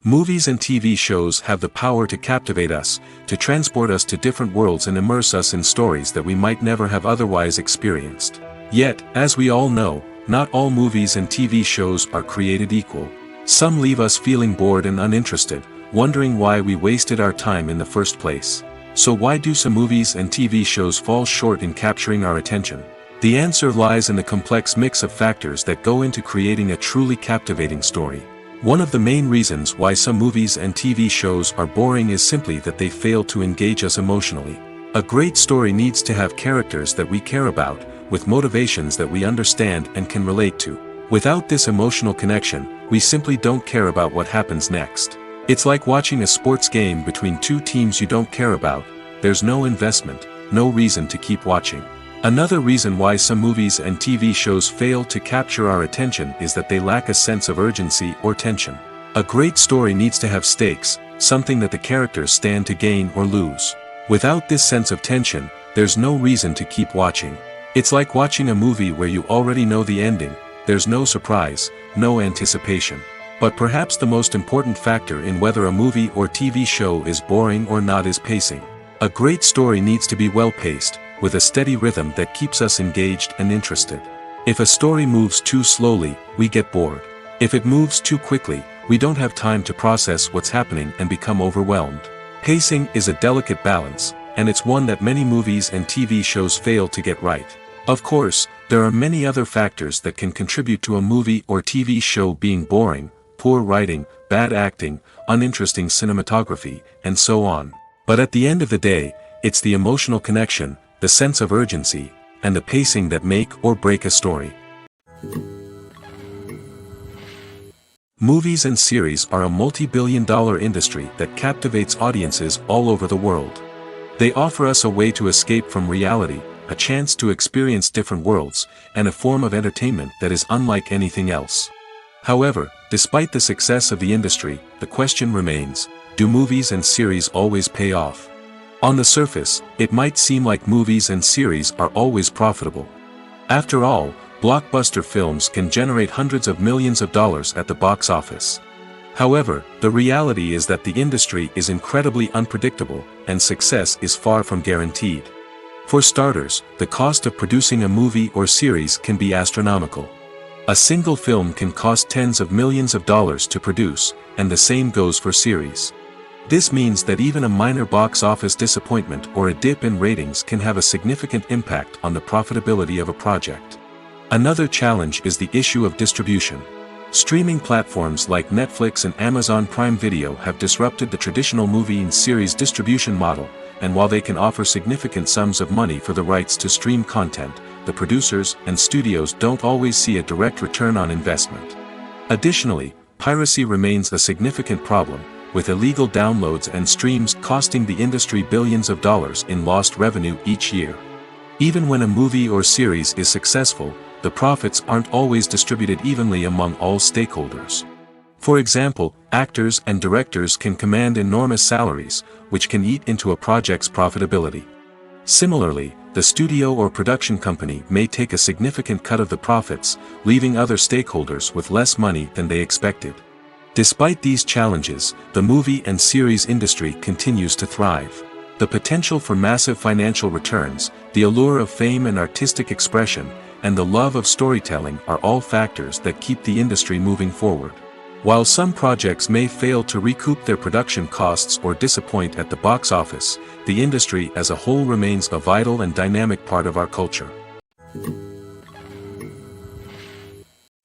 Movies and TV shows have the power to captivate us, to transport us to different worlds and immerse us in stories that we might never have otherwise experienced. Yet, as we all know, not all movies and TV shows are created equal. Some leave us feeling bored and uninterested, wondering why we wasted our time in the first place. So why do some movies and TV shows fall short in capturing our attention? The answer lies in the complex mix of factors that go into creating a truly captivating story. One of the main reasons why some movies and TV shows are boring is simply that they fail to engage us emotionally. A great story needs to have characters that we care about, with motivations that we understand and can relate to. Without this emotional connection, we simply don't care about what happens next. It's like watching a sports game between two teams you don't care about. There's no investment, no reason to keep watching. Another reason why some movies and TV shows fail to capture our attention is that they lack a sense of urgency or tension. A great story needs to have stakes, something that the characters stand to gain or lose. Without this sense of tension, there's no reason to keep watching. It's like watching a movie where you already know the ending. There's no surprise, no anticipation. But perhaps the most important factor in whether a movie or TV show is boring or not is pacing. A great story needs to be well-paced, with a steady rhythm that keeps us engaged and interested. If a story moves too slowly, we get bored. If it moves too quickly, we don't have time to process what's happening and become overwhelmed. Pacing is a delicate balance, and it's one that many movies and TV shows fail to get right. Of course, there are many other factors that can contribute to a movie or TV show being boring: poor writing, bad acting, uninteresting cinematography, and so on. But at the end of the day, it's the emotional connection, the sense of urgency, and the pacing that make or break a story. Movies and series are a multi-billion-dollar industry that captivates audiences all over the world. They offer us a way to escape from reality, a chance to experience different worlds, and a form of entertainment that is unlike anything else. However, despite the success of the industry, the question remains: do movies and series always pay off? On the surface, it might seem like movies and series are always profitable. After all, blockbuster films can generate hundreds of millions of dollars at the box office. However, the reality is that the industry is incredibly unpredictable, and success is far from guaranteed. For starters, the cost of producing a movie or series can be astronomical. A single film can cost tens of millions of dollars to produce, and the same goes for series. This means that even a minor box office disappointment or a dip in ratings can have a significant impact on the profitability of a project. Another challenge is the issue of distribution. Streaming platforms like Netflix and Amazon Prime Video have disrupted the traditional movie and series distribution model, and while they can offer significant sums of money for the rights to stream content, the producers and studios don't always see a direct return on investment. Additionally, piracy remains a significant problem, with illegal downloads and streams costing the industry billions of dollars in lost revenue each year. Even when a movie or series is successful, the profits aren't always distributed evenly among all stakeholders. For example, actors and directors can command enormous salaries, which can eat into a project's profitability. Similarly, the studio or production company may take a significant cut of the profits, leaving other stakeholders with less money than they expected. Despite these challenges, the movie and series industry continues to thrive. The potential for massive financial returns, the allure of fame and artistic expression, and the love of storytelling are all factors that keep the industry moving forward. While some projects may fail to recoup their production costs or disappoint at the box office, the industry as a whole remains a vital and dynamic part of our culture.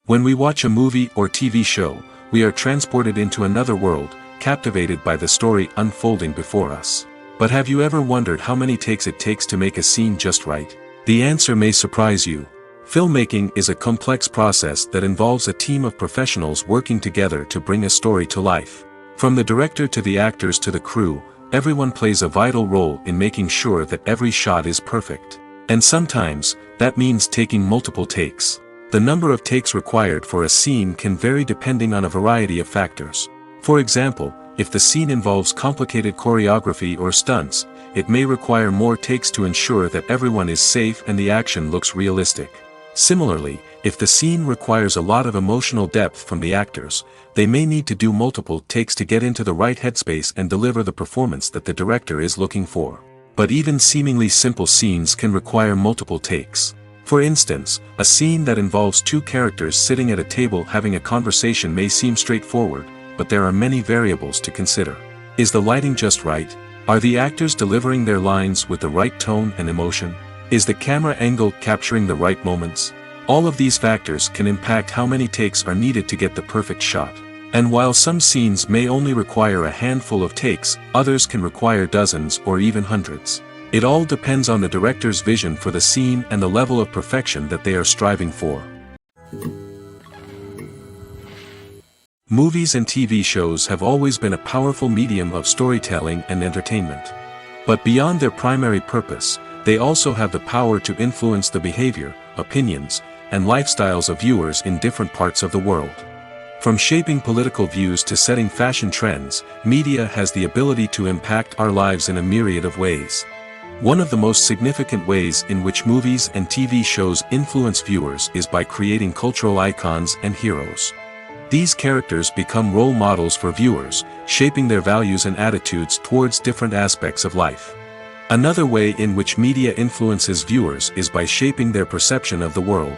When we watch a movie or TV show, we are transported into another world, captivated by the story unfolding before us. But have you ever wondered how many takes it takes to make a scene just right? The answer may surprise you. Filmmaking is a complex process that involves a team of professionals working together to bring a story to life. From the director to the actors to the crew, everyone plays a vital role in making sure that every shot is perfect. And sometimes, that means taking multiple takes. The number of takes required for a scene can vary depending on a variety of factors. For example, if the scene involves complicated choreography or stunts, it may require more takes to ensure that everyone is safe and the action looks realistic. Similarly, if the scene requires a lot of emotional depth from the actors, they may need to do multiple takes to get into the right headspace and deliver the performance that the director is looking for. But even seemingly simple scenes can require multiple takes. For instance, a scene that involves two characters sitting at a table having a conversation may seem straightforward, but there are many variables to consider. Is the lighting just right? Are the actors delivering their lines with the right tone and emotion? Is the camera angle capturing the right moments? All of these factors can impact how many takes are needed to get the perfect shot. And while some scenes may only require a handful of takes, others can require dozens or even hundreds. It all depends on the director's vision for the scene and the level of perfection that they are striving for. Movies and TV shows have always been a powerful medium of storytelling and entertainment. But beyond their primary purpose, they also have the power to influence the behavior, opinions, and lifestyles of viewers in different parts of the world. From shaping political views to setting fashion trends, media has the ability to impact our lives in a myriad of ways. One of the most significant ways in which movies and TV shows influence viewers is by creating cultural icons and heroes. These characters become role models for viewers, shaping their values and attitudes towards different aspects of life. Another way in which media influences viewers is by shaping their perception of the world.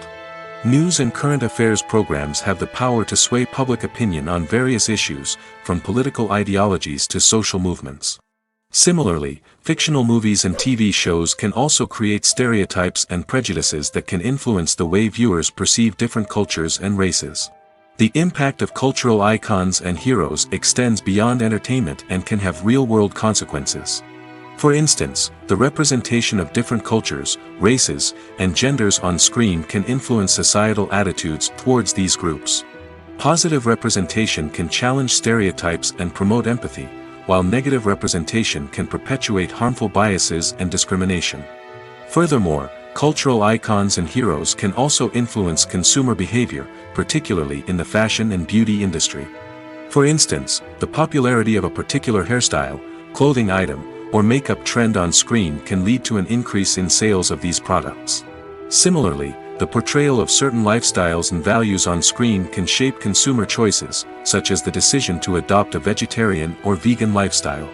News and current affairs programs have the power to sway public opinion on various issues, from political ideologies to social movements. Similarly, fictional movies and TV shows can also create stereotypes and prejudices that can influence the way viewers perceive different cultures and races. The impact of cultural icons and heroes extends beyond entertainment and can have real-world consequences. For instance, the representation of different cultures, races, and genders on screen can influence societal attitudes towards these groups. Positive representation can challenge stereotypes and promote empathy, while negative representation can perpetuate harmful biases and discrimination. Furthermore, cultural icons and heroes can also influence consumer behavior, particularly in the fashion and beauty industry. For instance, the popularity of a particular hairstyle, clothing item, or makeup trend on screen can lead to an increase in sales of these products. Similarly, the portrayal of certain lifestyles and values on screen can shape consumer choices, such as the decision to adopt a vegetarian or vegan lifestyle.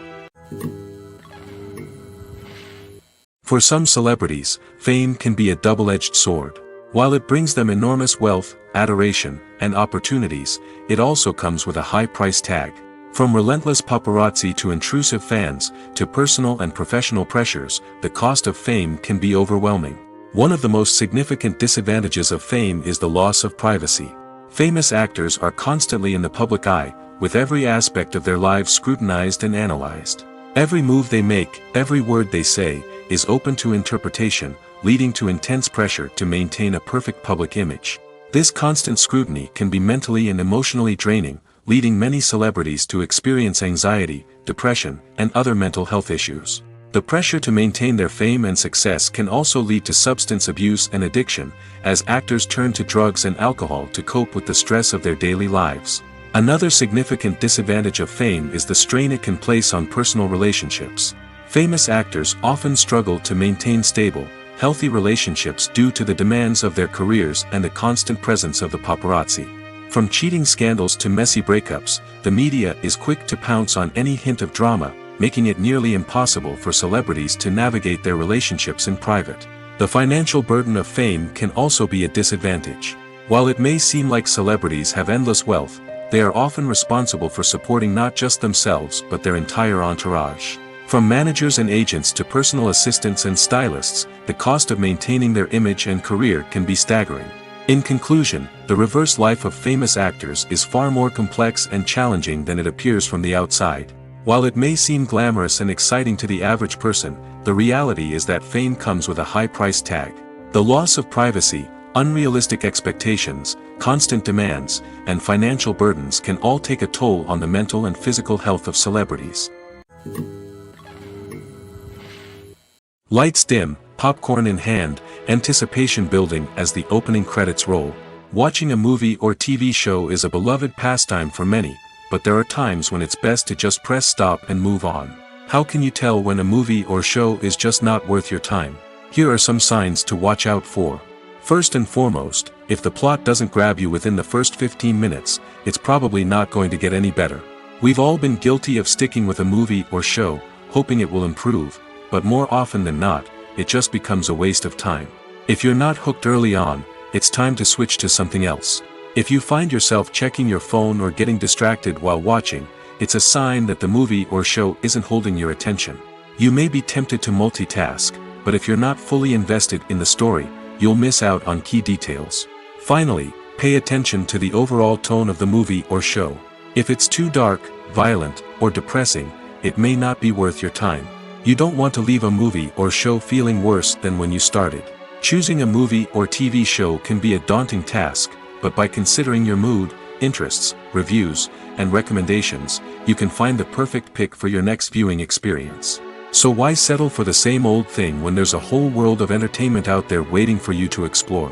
For some celebrities, fame can be a double-edged sword. While it brings them enormous wealth, adoration, and opportunities, it also comes with a high price tag. From relentless paparazzi to intrusive fans, to personal and professional pressures, the cost of fame can be overwhelming. One of the most significant disadvantages of fame is the loss of privacy. Famous actors are constantly in the public eye, with every aspect of their lives scrutinized and analyzed. Every move they make, every word they say, is open to interpretation, leading to intense pressure to maintain a perfect public image. This constant scrutiny can be mentally and emotionally draining, leading many celebrities to experience anxiety, depression, and other mental health issues. The pressure to maintain their fame and success can also lead to substance abuse and addiction, as actors turn to drugs and alcohol to cope with the stress of their daily lives. Another significant disadvantage of fame is the strain it can place on personal relationships. Famous actors often struggle to maintain stable, healthy relationships due to the demands of their careers and the constant presence of the paparazzi. From cheating scandals to messy breakups, the media is quick to pounce on any hint of drama, making it nearly impossible for celebrities to navigate their relationships in private. The financial burden of fame can also be a disadvantage. While it may seem like celebrities have endless wealth, they are often responsible for supporting not just themselves but their entire entourage. From managers and agents to personal assistants and stylists, the cost of maintaining their image and career can be staggering. In conclusion, the reverse life of famous actors is far more complex and challenging than it appears from the outside. While it may seem glamorous and exciting to the average person, the reality is that fame comes with a high price tag. The loss of privacy, unrealistic expectations, constant demands, and financial burdens can all take a toll on the mental and physical health of celebrities. Lights dim, popcorn in hand, anticipation building as the opening credits roll. Watching a movie or TV show is a beloved pastime for many, but there are times when it's best to just press stop and move on. How can you tell when a movie or show is just not worth your time? Here are some signs to watch out for. First and foremost, if the plot doesn't grab you within the first 15 minutes, it's probably not going to get any better. We've all been guilty of sticking with a movie or show, hoping it will improve, but more often than not, it just becomes a waste of time. If you're not hooked early on, it's time to switch to something else. If you find yourself checking your phone or getting distracted while watching, it's a sign that the movie or show isn't holding your attention. You may be tempted to multitask, but if you're not fully invested in the story, you'll miss out on key details. Finally, pay attention to the overall tone of the movie or show. If it's too dark, violent, or depressing, it may not be worth your time. You don't want to leave a movie or show feeling worse than when you started. Choosing a movie or TV show can be a daunting task, but by considering your mood, interests, reviews, and recommendations, you can find the perfect pick for your next viewing experience. So why settle for the same old thing when there's a whole world of entertainment out there waiting for you to explore?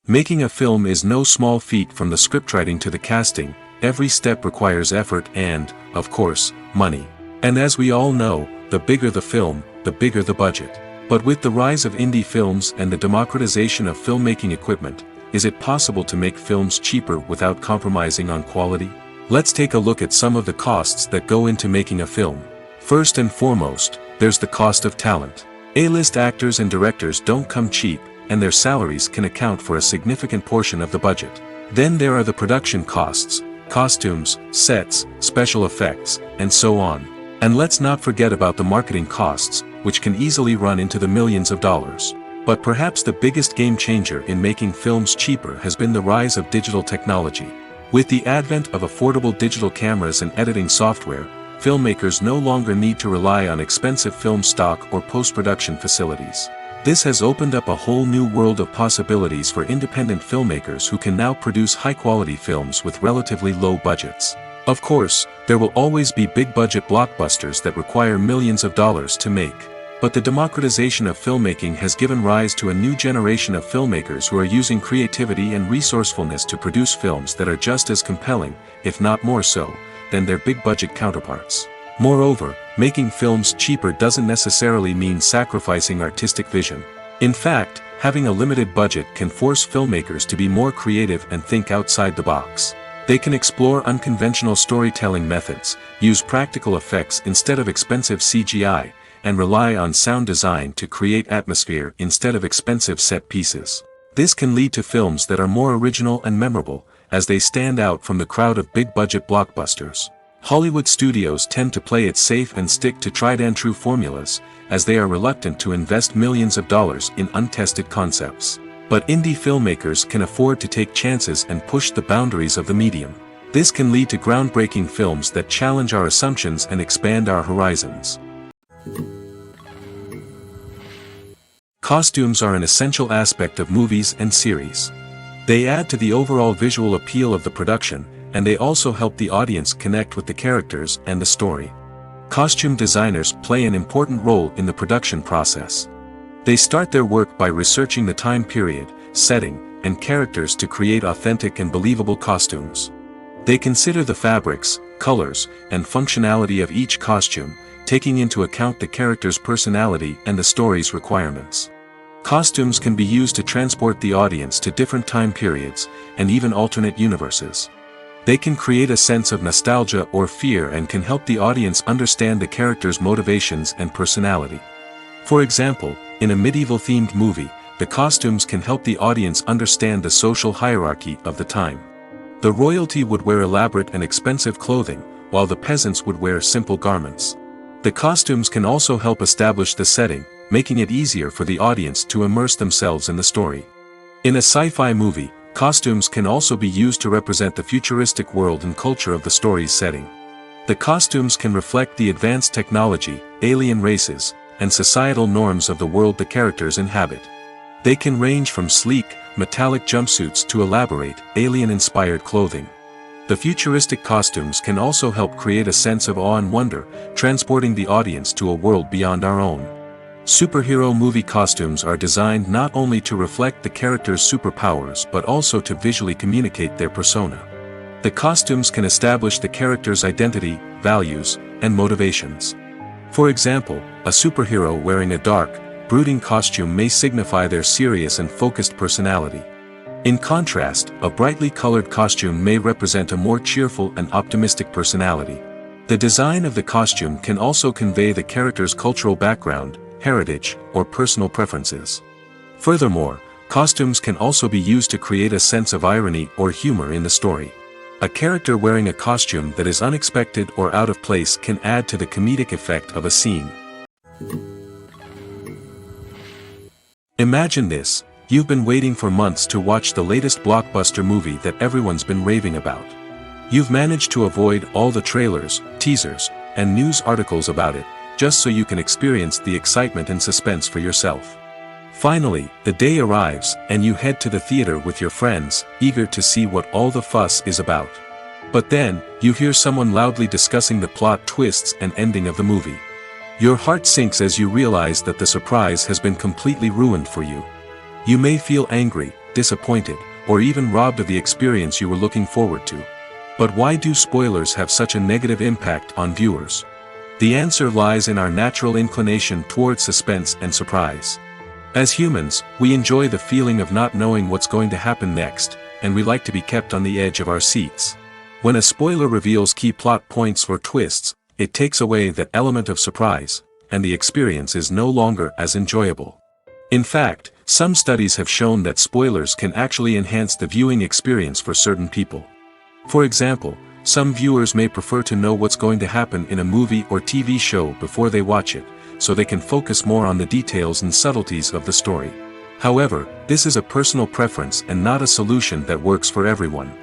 Making a film is no small feat. From the scriptwriting to the casting, every step requires effort and, of course, money. And as we all know, the bigger the film, the bigger the budget. But with the rise of indie films and the democratization of filmmaking equipment, is it possible to make films cheaper without compromising on quality? Let's take a look at some of the costs that go into making a film. First and foremost, there's the cost of talent. A-list actors and directors don't come cheap, and their salaries can account for a significant portion of the budget. Then there are the production costs, costumes, sets, special effects, and so on. And let's not forget about the marketing costs, which can easily run into the millions of dollars. But perhaps the biggest game changer in making films cheaper has been the rise of digital technology. With the advent of affordable digital cameras and editing software, filmmakers no longer need to rely on expensive film stock or post-production facilities. This has opened up a whole new world of possibilities for independent filmmakers who can now produce high-quality films with relatively low budgets. Of course, there will always be big-budget blockbusters that require millions of dollars to make. But the democratization of filmmaking has given rise to a new generation of filmmakers who are using creativity and resourcefulness to produce films that are just as compelling, if not more so, than their big-budget counterparts. Moreover, making films cheaper doesn't necessarily mean sacrificing artistic vision. In fact, having a limited budget can force filmmakers to be more creative and think outside the box. They can explore unconventional storytelling methods, use practical effects instead of expensive CGI, and rely on sound design to create atmosphere instead of expensive set pieces. This can lead to films that are more original and memorable, as they stand out from the crowd of big-budget blockbusters. Hollywood studios tend to play it safe and stick to tried-and-true formulas, as they are reluctant to invest millions of dollars in untested concepts. But indie filmmakers can afford to take chances and push the boundaries of the medium. This can lead to groundbreaking films that challenge our assumptions and expand our horizons. Costumes are an essential aspect of movies and series. They add to the overall visual appeal of the production, and they also help the audience connect with the characters and the story. Costume designers play an important role in the production process. They start their work by researching the time period, setting, and characters to create authentic and believable costumes. They consider the fabrics, colors, and functionality of each costume, taking into account the character's personality and the story's requirements. Costumes can be used to transport the audience to different time periods, and even alternate universes. They can create a sense of nostalgia or fear and can help the audience understand the character's motivations and personality. For example, in a medieval-themed movie, the costumes can help the audience understand the social hierarchy of the time. The royalty would wear elaborate and expensive clothing, while the peasants would wear simple garments. The costumes can also help establish the setting, making it easier for the audience to immerse themselves in the story. In a sci-fi movie, costumes can also be used to represent the futuristic world and culture of the story's setting. The costumes can reflect the advanced technology, alien races, and societal norms of the world the characters inhabit. They can range from sleek, metallic jumpsuits to elaborate, alien-inspired clothing. The futuristic costumes can also help create a sense of awe and wonder, transporting the audience to a world beyond our own. Superhero movie costumes are designed not only to reflect the character's superpowers but also to visually communicate their persona. The costumes can establish the character's identity, values, and motivations. For example, a superhero wearing a dark, brooding costume may signify their serious and focused personality. In contrast, a brightly colored costume may represent a more cheerful and optimistic personality. The design of the costume can also convey the character's cultural background, heritage, or personal preferences. Furthermore, costumes can also be used to create a sense of irony or humor in the story. A character wearing a costume that is unexpected or out of place can add to the comedic effect of a scene. Imagine this: you've been waiting for months to watch the latest blockbuster movie that everyone's been raving about. You've managed to avoid all the trailers, teasers, and news articles about it, just so you can experience the excitement and suspense for yourself. Finally, the day arrives, and you head to the theater with your friends, eager to see what all the fuss is about. But then, you hear someone loudly discussing the plot twists and ending of the movie. Your heart sinks as you realize that the surprise has been completely ruined for you. You may feel angry, disappointed, or even robbed of the experience you were looking forward to. But why do spoilers have such a negative impact on viewers? The answer lies in our natural inclination toward suspense and surprise. As humans, we enjoy the feeling of not knowing what's going to happen next, and we like to be kept on the edge of our seats. When a spoiler reveals key plot points or twists, it takes away that element of surprise, and the experience is no longer as enjoyable. In fact, some studies have shown that spoilers can actually enhance the viewing experience for certain people. For example, some viewers may prefer to know what's going to happen in a movie or TV show before they watch it, so they can focus more on the details and subtleties of the story. However, this is a personal preference and not a solution that works for everyone.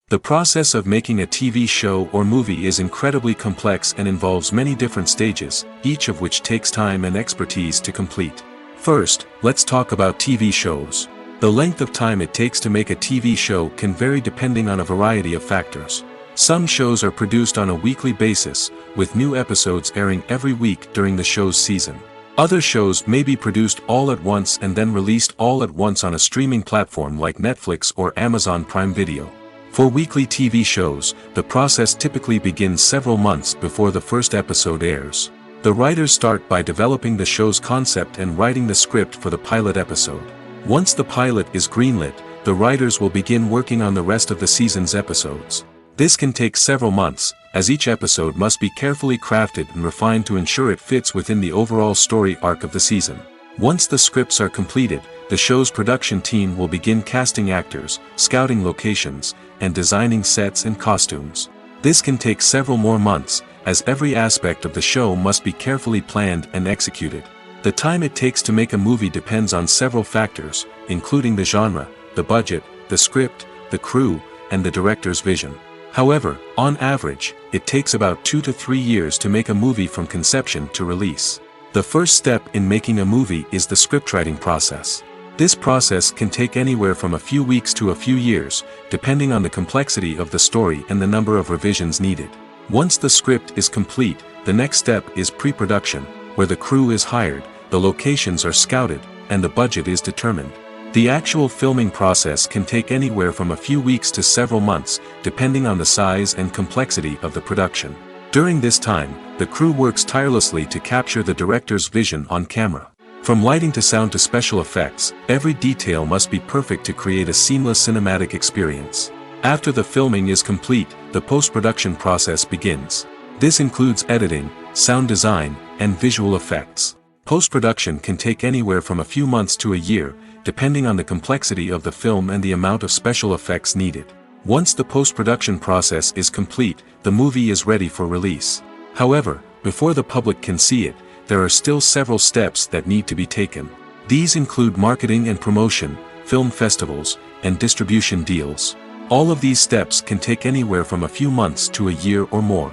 The process of making a TV show or movie is incredibly complex and involves many different stages, each of which takes time and expertise to complete. First, let's talk about TV shows. The length of time it takes to make a TV show can vary depending on a variety of factors. Some shows are produced on a weekly basis, with new episodes airing every week during the show's season. Other shows may be produced all at once and then released all at once on a streaming platform like Netflix or Amazon Prime Video. For weekly TV shows, the process typically begins several months before the first episode airs. The writers start by developing the show's concept and writing the script for the pilot episode. Once the pilot is greenlit, the writers will begin working on the rest of the season's episodes. This can take several months, as each episode must be carefully crafted and refined to ensure it fits within the overall story arc of the season. Once the scripts are completed, the show's production team will begin casting actors, scouting locations, and designing sets and costumes. This can take several more months, as every aspect of the show must be carefully planned and executed. The time it takes to make a movie depends on several factors, including the genre, the budget, the script, the crew, and the director's vision. However, on average, it takes about 2 to 3 years to make a movie from conception to release. The first step in making a movie is the scriptwriting process. This process can take anywhere from a few weeks to a few years, depending on the complexity of the story and the number of revisions needed. Once the script is complete, the next step is pre-production, where the crew is hired, the locations are scouted, and the budget is determined. The actual filming process can take anywhere from a few weeks to several months, depending on the size and complexity of the production. During this time, the crew works tirelessly to capture the director's vision on camera. From lighting to sound to special effects, every detail must be perfect to create a seamless cinematic experience. After the filming is complete, the post-production process begins. This includes editing, sound design, and visual effects. Post-production can take anywhere from a few months to a year, depending on the complexity of the film and the amount of special effects needed. Once the post-production process is complete, the movie is ready for release. However, before the public can see it, there are still several steps that need to be taken. These include marketing and promotion, film festivals, and distribution deals. All of these steps can take anywhere from a few months to a year or more.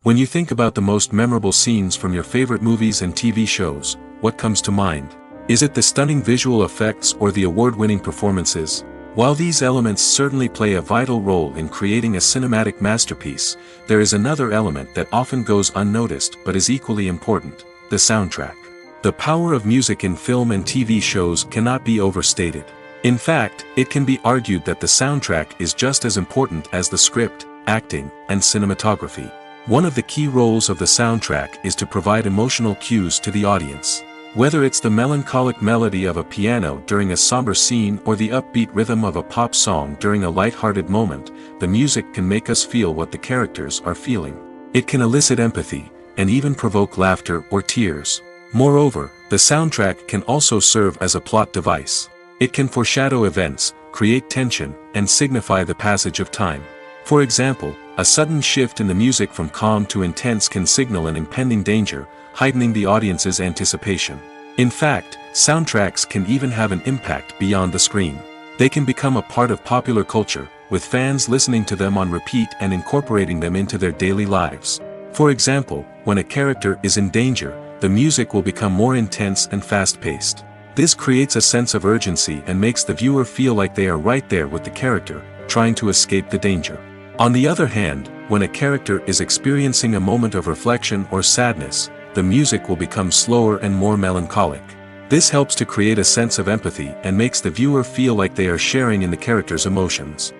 When you think about the most memorable scenes from your favorite movies and TV shows, what comes to mind? Is it the stunning visual effects or the award-winning performances? While these elements certainly play a vital role in creating a cinematic masterpiece, there is another element that often goes unnoticed but is equally important: the soundtrack. The power of music in film and TV shows cannot be overstated. In fact, it can be argued that the soundtrack is just as important as the script, acting, and cinematography. One of the key roles of the soundtrack is to provide emotional cues to the audience. Whether it's the melancholic melody of a piano during a somber scene or the upbeat rhythm of a pop song during a light-hearted moment, the music can make us feel what the characters are feeling. It can elicit empathy, and even provoke laughter or tears. Moreover, the soundtrack can also serve as a plot device. It can foreshadow events, create tension, and signify the passage of time. For example, a sudden shift in the music from calm to intense can signal an impending danger, heightening the audience's anticipation. In fact, soundtracks can even have an impact beyond the screen. They can become a part of popular culture, with fans listening to them on repeat and incorporating them into their daily lives. For example, when a character is in danger, the music will become more intense and fast-paced. This creates a sense of urgency and makes the viewer feel like they are right there with the character, trying to escape the danger. On the other hand, when a character is experiencing a moment of reflection or sadness, the music will become slower and more melancholic. This helps to create a sense of empathy and makes the viewer feel like they are sharing in the character's emotions.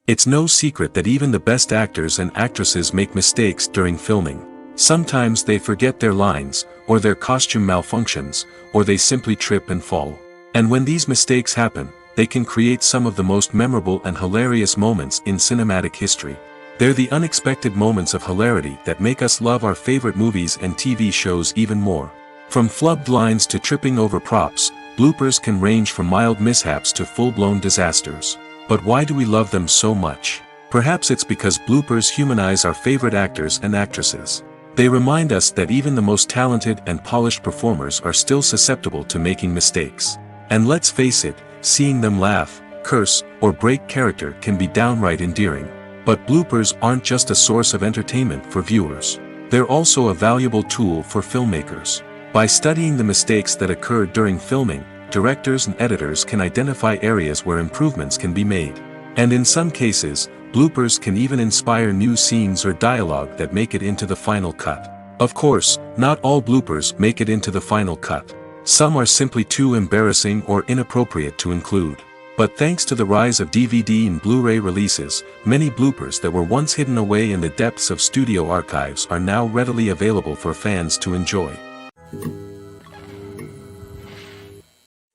It's no secret that even the best actors and actresses make mistakes during filming. Sometimes they forget their lines, or their costume malfunctions, or they simply trip and fall. And when these mistakes happen, they can create some of the most memorable and hilarious moments in cinematic history. They're the unexpected moments of hilarity that make us love our favorite movies and TV shows even more. From flubbed lines to tripping over props, bloopers can range from mild mishaps to full-blown disasters. But why do we love them so much? Perhaps it's because bloopers humanize our favorite actors and actresses. They remind us that even the most talented and polished performers are still susceptible to making mistakes. And let's face it, seeing them laugh, curse, or break character can be downright endearing. But bloopers aren't just a source of entertainment for viewers. They're also a valuable tool for filmmakers. By studying the mistakes that occurred during filming, directors and editors can identify areas where improvements can be made. And in some cases, bloopers can even inspire new scenes or dialogue that make it into the final cut. Of course, not all bloopers make it into the final cut. Some are simply too embarrassing or inappropriate to include. But thanks to the rise of DVD and Blu-ray releases, many bloopers that were once hidden away in the depths of studio archives are now readily available for fans to enjoy.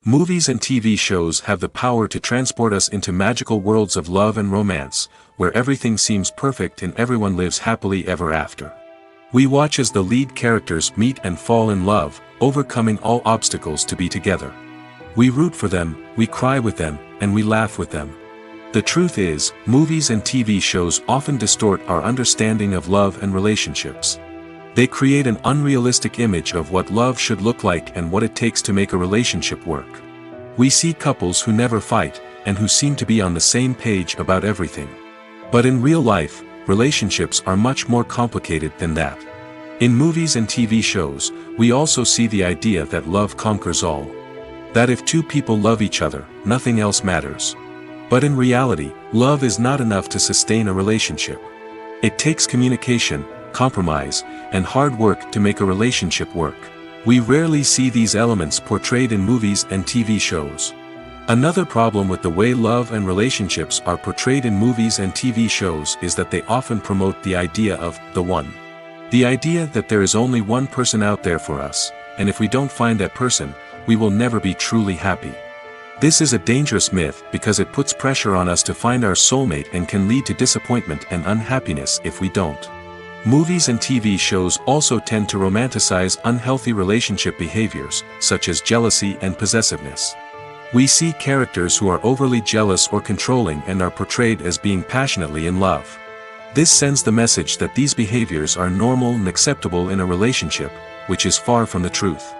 Movies and TV shows have the power to transport us into magical worlds of love and romance, where everything seems perfect and everyone lives happily ever after. We watch as the lead characters meet and fall in love, overcoming all obstacles to be together. We root for them, we cry with them, and we laugh with them. The truth is, movies and TV shows often distort our understanding of love and relationships. They create an unrealistic image of what love should look like and what it takes to make a relationship work. We see couples who never fight, and who seem to be on the same page about everything. But in real life, relationships are much more complicated than that. In movies and TV shows, we also see the idea that love conquers all. That if two people love each other, nothing else matters. But in reality, love is not enough to sustain a relationship. It takes communication, compromise, and hard work to make a relationship work. We rarely see these elements portrayed in movies and TV shows. Another problem with the way love and relationships are portrayed in movies and TV shows is that they often promote the idea of the one. The idea that there is only one person out there for us, and if we don't find that person, we will never be truly happy. This is a dangerous myth because it puts pressure on us to find our soulmate and can lead to disappointment and unhappiness if we don't. Movies and TV shows also tend to romanticize unhealthy relationship behaviors, such as jealousy and possessiveness. We see characters who are overly jealous or controlling and are portrayed as being passionately in love. This sends the message that these behaviors are normal and acceptable in a relationship, which is far from the truth.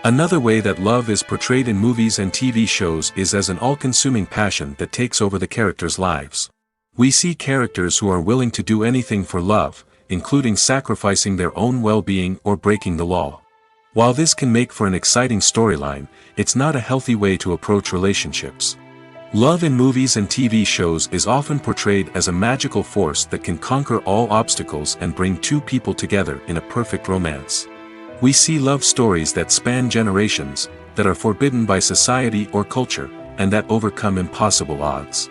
Another way that love is portrayed in movies and TV shows is as an all-consuming passion that takes over the characters' lives. We see characters who are willing to do anything for love, including sacrificing their own well-being or breaking the law. While this can make for an exciting storyline, it's not a healthy way to approach relationships. Love in movies and TV shows is often portrayed as a magical force that can conquer all obstacles and bring two people together in a perfect romance. We see love stories that span generations, that are forbidden by society or culture, and that overcome impossible odds.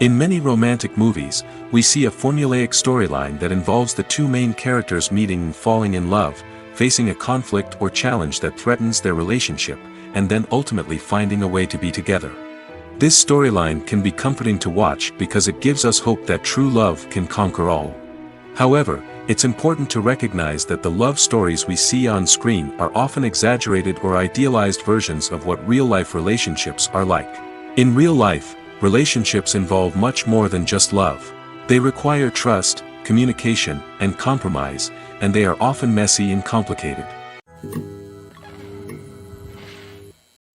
In many romantic movies, we see a formulaic storyline that involves the two main characters meeting and falling in love, facing a conflict or challenge that threatens their relationship, and then ultimately finding a way to be together. This storyline can be comforting to watch because it gives us hope that true love can conquer all. However, it's important to recognize that the love stories we see on screen are often exaggerated or idealized versions of what real-life relationships are like. In real life, relationships involve much more than just love. They require trust, communication, and compromise, and they are often messy and complicated.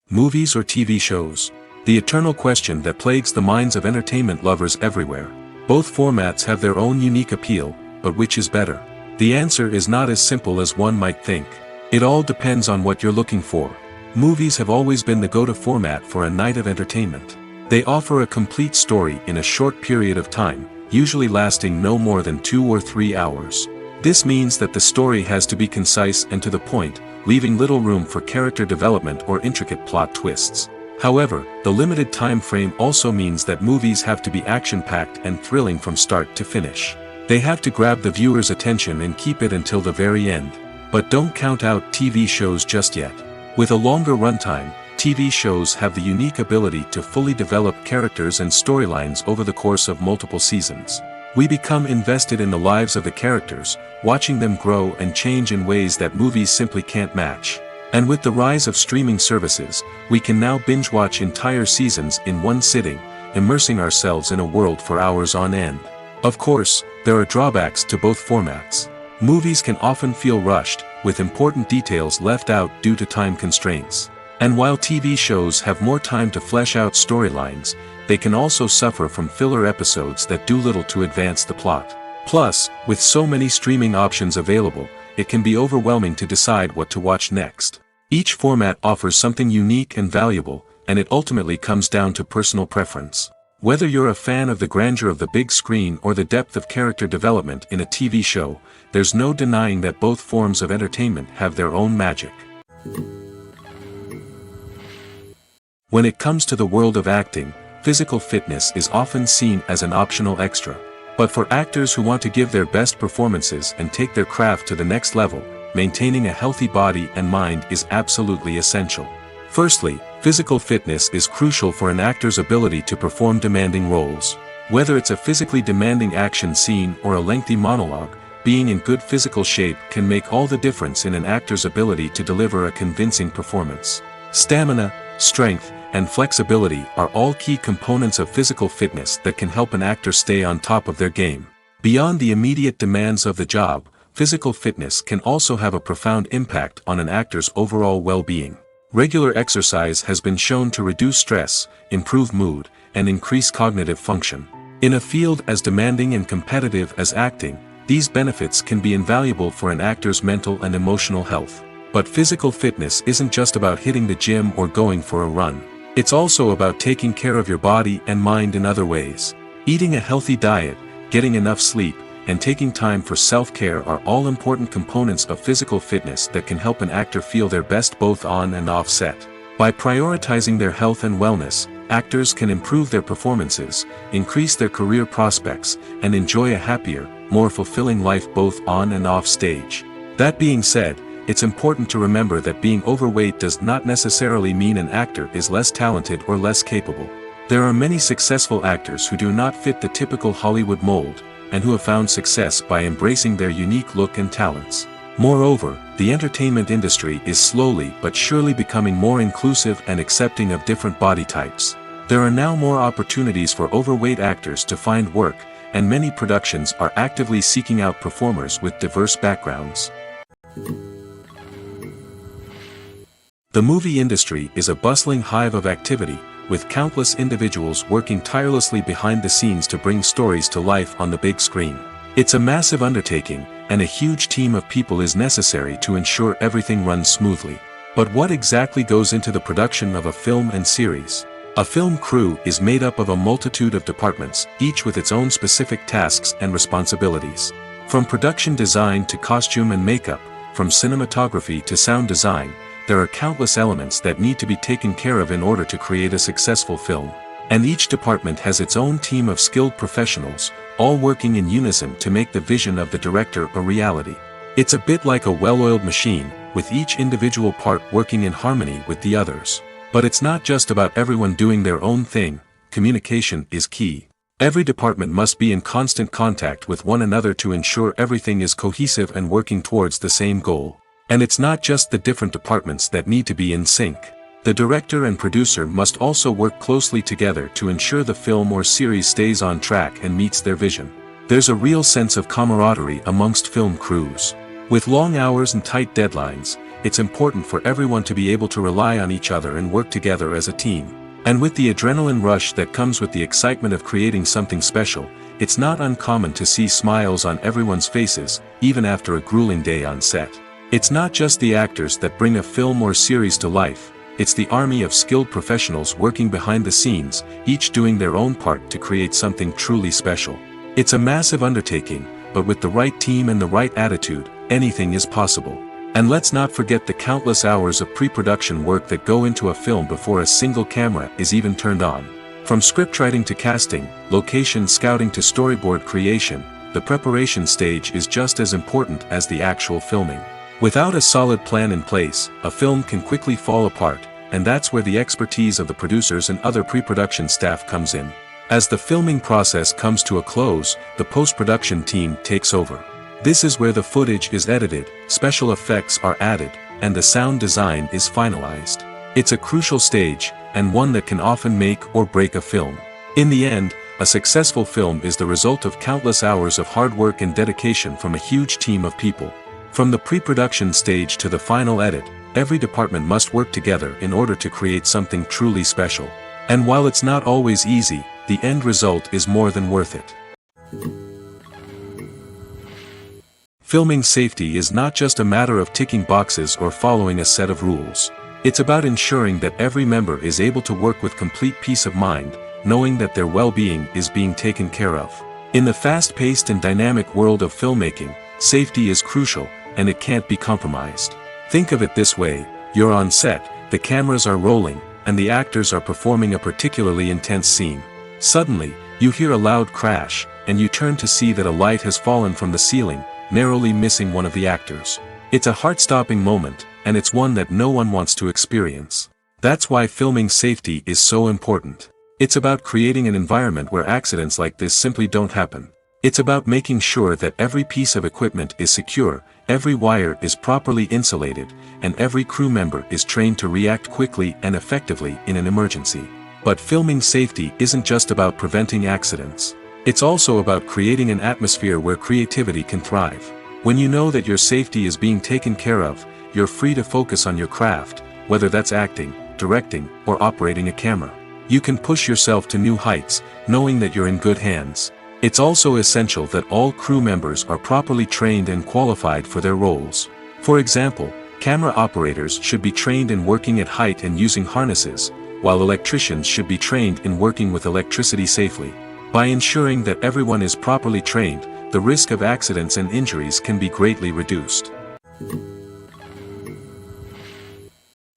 Movies or TV shows? The eternal question that plagues the minds of entertainment lovers everywhere. Both formats have their own unique appeal, but which is better? The answer is not as simple as one might think. It all depends on what you're looking for. Movies have always been the go-to format for a night of entertainment. They offer a complete story in a short period of time, usually lasting no more than 2 or 3 hours. This means that the story has to be concise and to the point, leaving little room for character development or intricate plot twists. However, the limited time frame also means that movies have to be action-packed and thrilling from start to finish. They have to grab the viewer's attention and keep it until the very end. But don't count out TV shows just yet. With a longer runtime, TV shows have the unique ability to fully develop characters and storylines over the course of multiple seasons. We become invested in the lives of the characters, watching them grow and change in ways that movies simply can't match. And with the rise of streaming services, we can now binge-watch entire seasons in one sitting, immersing ourselves in a world for hours on end. Of course, there are drawbacks to both formats. Movies can often feel rushed, with important details left out due to time constraints. And while TV shows have more time to flesh out storylines, they can also suffer from filler episodes that do little to advance the plot. Plus, with so many streaming options available, it can be overwhelming to decide what to watch next. Each format offers something unique and valuable, and it ultimately comes down to personal preference. Whether you're a fan of the grandeur of the big screen or the depth of character development in a TV show, there's no denying that both forms of entertainment have their own magic. When it comes to the world of acting, physical fitness is often seen as an optional extra. But for actors who want to give their best performances and take their craft to the next level, maintaining a healthy body and mind is absolutely essential. Firstly, physical fitness is crucial for an actor's ability to perform demanding roles. Whether it's a physically demanding action scene or a lengthy monologue, being in good physical shape can make all the difference in an actor's ability to deliver a convincing performance. Stamina, strength, and flexibility are all key components of physical fitness that can help an actor stay on top of their game. Beyond the immediate demands of the job, physical fitness can also have a profound impact on an actor's overall well-being. Regular exercise has been shown to reduce stress, improve mood, and increase cognitive function. In a field as demanding and competitive as acting, these benefits can be invaluable for an actor's mental and emotional health. But physical fitness isn't just about hitting the gym or going for a run. It's also about taking care of your body and mind in other ways. Eating a healthy diet, getting enough sleep, and taking time for self-care are all important components of physical fitness that can help an actor feel their best both on and off set. By prioritizing their health and wellness, actors can improve their performances, increase their career prospects, and enjoy a happier, more fulfilling life both on and off stage. That being said, it's important to remember that being overweight does not necessarily mean an actor is less talented or less capable. There are many successful actors who do not fit the typical Hollywood mold, and who have found success by embracing their unique look and talents. Moreover, the entertainment industry is slowly but surely becoming more inclusive and accepting of different body types. There are now more opportunities for overweight actors to find work, and many productions are actively seeking out performers with diverse backgrounds. The movie industry is a bustling hive of activity, with countless individuals working tirelessly behind the scenes to bring stories to life on the big screen. It's a massive undertaking, and a huge team of people is necessary to ensure everything runs smoothly. But what exactly goes into the production of a film and series? A film crew is made up of a multitude of departments, each with its own specific tasks and responsibilities. From production design to costume and makeup, from cinematography to sound design, there are countless elements that need to be taken care of in order to create a successful film. And each department has its own team of skilled professionals, all working in unison to make the vision of the director a reality. It's a bit like a well-oiled machine, with each individual part working in harmony with the others. But it's not just about everyone doing their own thing. Communication is key. Every department must be in constant contact with one another to ensure everything is cohesive and working towards the same goal. And it's not just the different departments that need to be in sync. The director and producer must also work closely together to ensure the film or series stays on track and meets their vision. There's a real sense of camaraderie amongst film crews. With long hours and tight deadlines, it's important for everyone to be able to rely on each other and work together as a team. And with the adrenaline rush that comes with the excitement of creating something special, it's not uncommon to see smiles on everyone's faces, even after a grueling day on set. It's not just the actors that bring a film or series to life, it's the army of skilled professionals working behind the scenes, each doing their own part to create something truly special. It's a massive undertaking, but with the right team and the right attitude, anything is possible. And let's not forget the countless hours of pre-production work that go into a film before a single camera is even turned on. From scriptwriting to casting, location scouting to storyboard creation, the preparation stage is just as important as the actual filming. Without a solid plan in place, a film can quickly fall apart, and that's where the expertise of the producers and other pre-production staff comes in. As the filming process comes to a close, the post-production team takes over. This is where the footage is edited, special effects are added, and the sound design is finalized. It's a crucial stage, and one that can often make or break a film. In the end, a successful film is the result of countless hours of hard work and dedication from a huge team of people. From the pre-production stage to the final edit, every department must work together in order to create something truly special. And while it's not always easy, the end result is more than worth it. Filming safety is not just a matter of ticking boxes or following a set of rules. It's about ensuring that every member is able to work with complete peace of mind, knowing that their well-being is being taken care of. In the fast-paced and dynamic world of filmmaking, safety is crucial, and it can't be compromised. Think of it this way, you're on set, the cameras are rolling, and the actors are performing a particularly intense scene. Suddenly, you hear a loud crash, and you turn to see that a light has fallen from the ceiling, narrowly missing one of the actors. It's a heart-stopping moment, and it's one that no one wants to experience. That's why filming safety is so important. It's about creating an environment where accidents like this simply don't happen. It's about making sure that every piece of equipment is secure, every wire is properly insulated, and every crew member is trained to react quickly and effectively in an emergency. But filming safety isn't just about preventing accidents. It's also about creating an atmosphere where creativity can thrive. When you know that your safety is being taken care of, you're free to focus on your craft, whether that's acting, directing, or operating a camera. You can push yourself to new heights, knowing that you're in good hands. It's also essential that all crew members are properly trained and qualified for their roles. For example, camera operators should be trained in working at height and using harnesses, while electricians should be trained in working with electricity safely. By ensuring that everyone is properly trained, the risk of accidents and injuries can be greatly reduced.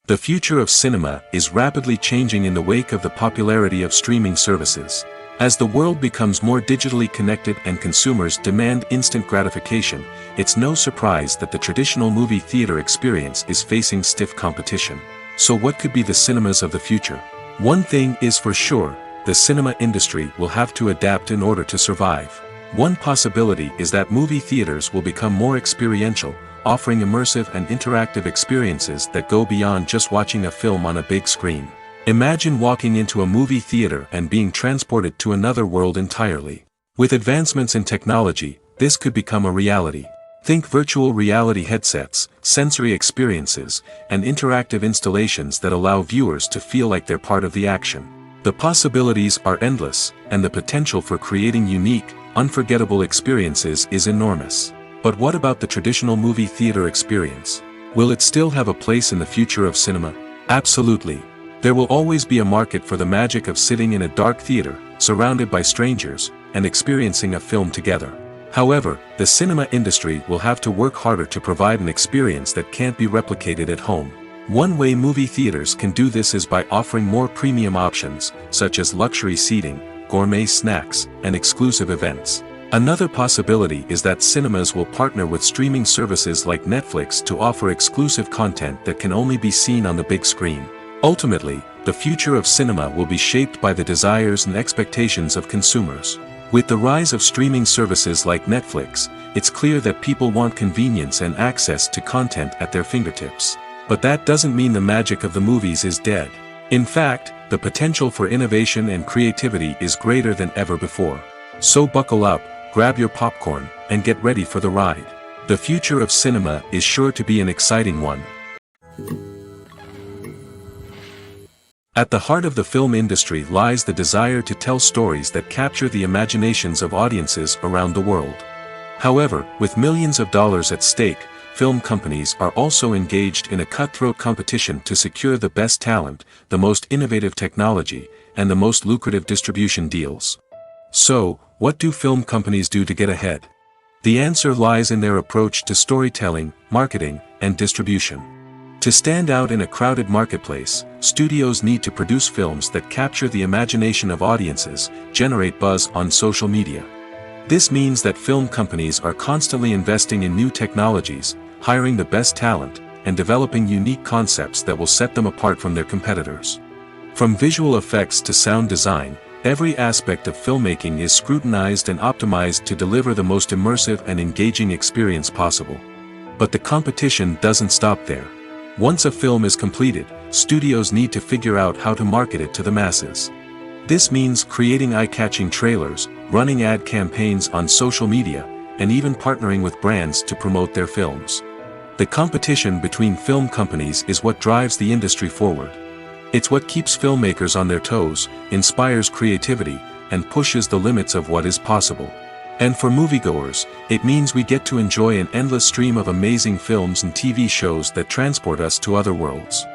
The future of cinema is rapidly changing in the wake of the popularity of streaming services. As the world becomes more digitally connected and consumers demand instant gratification, it's no surprise that the traditional movie theater experience is facing stiff competition. So what could be the cinemas of the future? One thing is for sure, the cinema industry will have to adapt in order to survive. One possibility is that movie theaters will become more experiential, offering immersive and interactive experiences that go beyond just watching a film on a big screen. Imagine walking into a movie theater and being transported to another world entirely. With advancements in technology, this could become a reality. Think virtual reality headsets, sensory experiences, and interactive installations that allow viewers to feel like they're part of the action. The possibilities are endless, and the potential for creating unique, unforgettable experiences is enormous. But what about the traditional movie theater experience? Will it still have a place in the future of cinema? Absolutely. There will always be a market for the magic of sitting in a dark theater, surrounded by strangers, and experiencing a film together. However, the cinema industry will have to work harder to provide an experience that can't be replicated at home. One way movie theaters can do this is by offering more premium options, such as luxury seating, gourmet snacks, and exclusive events. Another possibility is that cinemas will partner with streaming services like Netflix to offer exclusive content that can only be seen on the big screen. Ultimately, the future of cinema will be shaped by the desires and expectations of consumers. With the rise of streaming services like Netflix, it's clear that people want convenience and access to content at their fingertips. But that doesn't mean the magic of the movies is dead. In fact, the potential for innovation and creativity is greater than ever before. So buckle up, grab your popcorn, and get ready for the ride. The future of cinema is sure to be an exciting one. At the heart of the film industry lies the desire to tell stories that capture the imaginations of audiences around the world. However, with millions of dollars at stake, film companies are also engaged in a cutthroat competition to secure the best talent, the most innovative technology, and the most lucrative distribution deals. So, what do film companies do to get ahead? The answer lies in their approach to storytelling, marketing, and distribution. To stand out in a crowded marketplace, studios need to produce films that capture the imagination of audiences, generate buzz on social media. This means that film companies are constantly investing in new technologies, hiring the best talent, and developing unique concepts that will set them apart from their competitors. From visual effects to sound design, every aspect of filmmaking is scrutinized and optimized to deliver the most immersive and engaging experience possible. But the competition doesn't stop there. Once a film is completed, studios need to figure out how to market it to the masses. This means creating eye-catching trailers, running ad campaigns on social media, and even partnering with brands to promote their films. The competition between film companies is what drives the industry forward. It's what keeps filmmakers on their toes, inspires creativity, and pushes the limits of what is possible. And for moviegoers, it means we get to enjoy an endless stream of amazing films and TV shows that transport us to other worlds.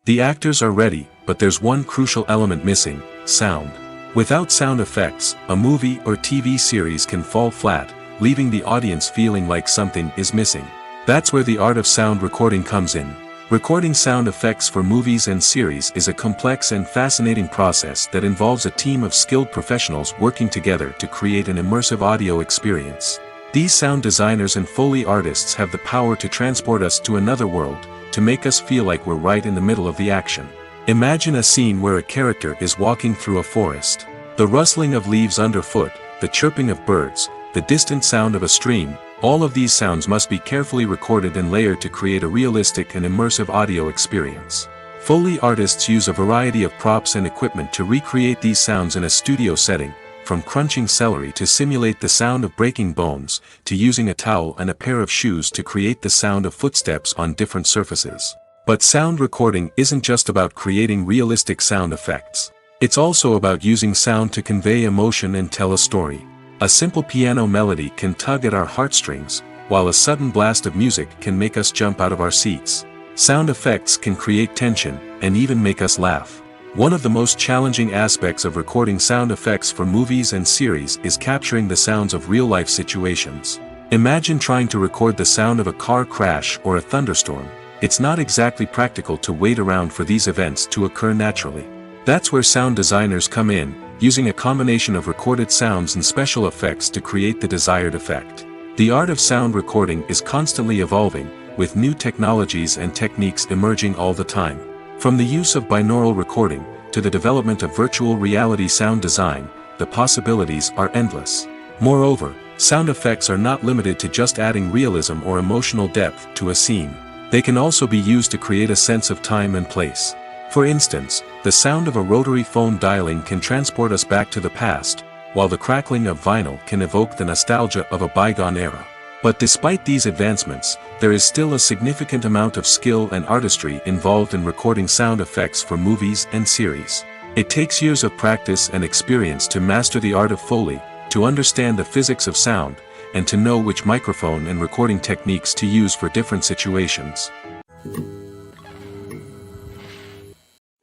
The actors are ready, but there's one crucial element missing: sound. Without sound effects, a movie or TV series can fall flat, leaving the audience feeling like something is missing. That's where the art of sound recording comes in. Recording sound effects for movies and series is a complex and fascinating process that involves a team of skilled professionals working together to create an immersive audio experience. These sound designers and Foley artists have the power to transport us to another world, to make us feel like we're right in the middle of the action. Imagine a scene where a character is walking through a forest. The rustling of leaves underfoot, the chirping of birds, the distant sound of a stream, all of these sounds must be carefully recorded and layered to create a realistic and immersive audio experience. Foley artists use a variety of props and equipment to recreate these sounds in a studio setting, from crunching celery to simulate the sound of breaking bones, to using a towel and a pair of shoes to create the sound of footsteps on different surfaces. But sound recording isn't just about creating realistic sound effects. It's also about using sound to convey emotion and tell a story. A simple piano melody can tug at our heartstrings, while a sudden blast of music can make us jump out of our seats. Sound effects can create tension, and even make us laugh. One of the most challenging aspects of recording sound effects for movies and series is capturing the sounds of real-life situations. Imagine trying to record the sound of a car crash or a thunderstorm. It's not exactly practical to wait around for these events to occur naturally. That's where sound designers come in, using a combination of recorded sounds and special effects to create the desired effect. The art of sound recording is constantly evolving, with new technologies and techniques emerging all the time. From the use of binaural recording, to the development of virtual reality sound design, the possibilities are endless. Moreover, sound effects are not limited to just adding realism or emotional depth to a scene. They can also be used to create a sense of time and place. For instance, the sound of a rotary phone dialing can transport us back to the past, while the crackling of vinyl can evoke the nostalgia of a bygone era. But despite these advancements, there is still a significant amount of skill and artistry involved in recording sound effects for movies and series. It takes years of practice and experience to master the art of Foley, to understand the physics of sound, and to know which microphone and recording techniques to use for different situations.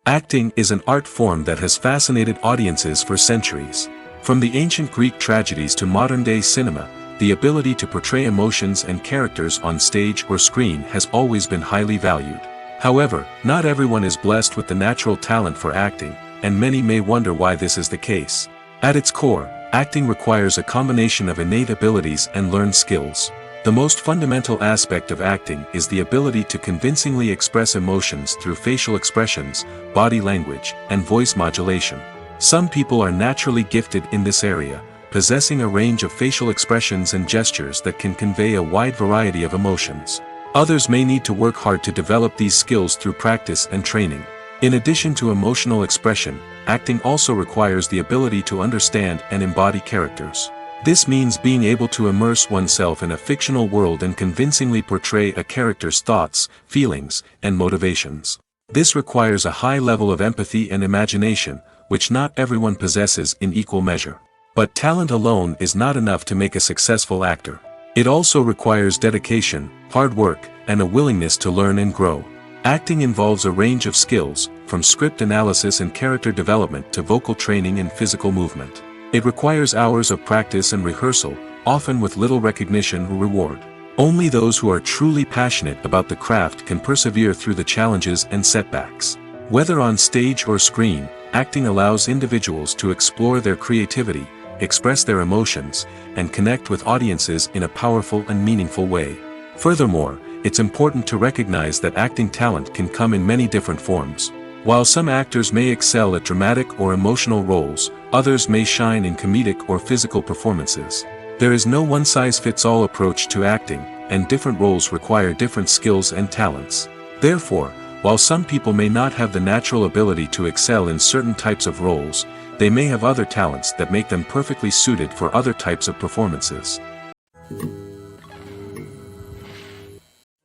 Acting is an art form that has fascinated audiences for centuries. From the ancient Greek tragedies to modern-day cinema, the ability to portray emotions and characters on stage or screen has always been highly valued. However, not everyone is blessed with the natural talent for acting, and many may wonder why this is the case. At its core, acting requires a combination of innate abilities and learned skills. The most fundamental aspect of acting is the ability to convincingly express emotions through facial expressions, body language, and voice modulation. Some people are naturally gifted in this area, possessing a range of facial expressions and gestures that can convey a wide variety of emotions. Others may need to work hard to develop these skills through practice and training. In addition to emotional expression, acting also requires the ability to understand and embody characters. This means being able to immerse oneself in a fictional world and convincingly portray a character's thoughts, feelings, and motivations. This requires a high level of empathy and imagination, which not everyone possesses in equal measure. But talent alone is not enough to make a successful actor. It also requires dedication, hard work, and a willingness to learn and grow. Acting involves a range of skills, from script analysis and character development to vocal training and physical movement. It requires hours of practice and rehearsal, often with little recognition or reward. Only those who are truly passionate about the craft can persevere through the challenges and setbacks. Whether on stage or screen, acting allows individuals to explore their creativity, express their emotions, and connect with audiences in a powerful and meaningful way. Furthermore, it's important to recognize that acting talent can come in many different forms. While some actors may excel at dramatic or emotional roles, others may shine in comedic or physical performances. There is no one-size-fits-all approach to acting, and different roles require different skills and talents. Therefore, while some people may not have the natural ability to excel in certain types of roles, they may have other talents that make them perfectly suited for other types of performances.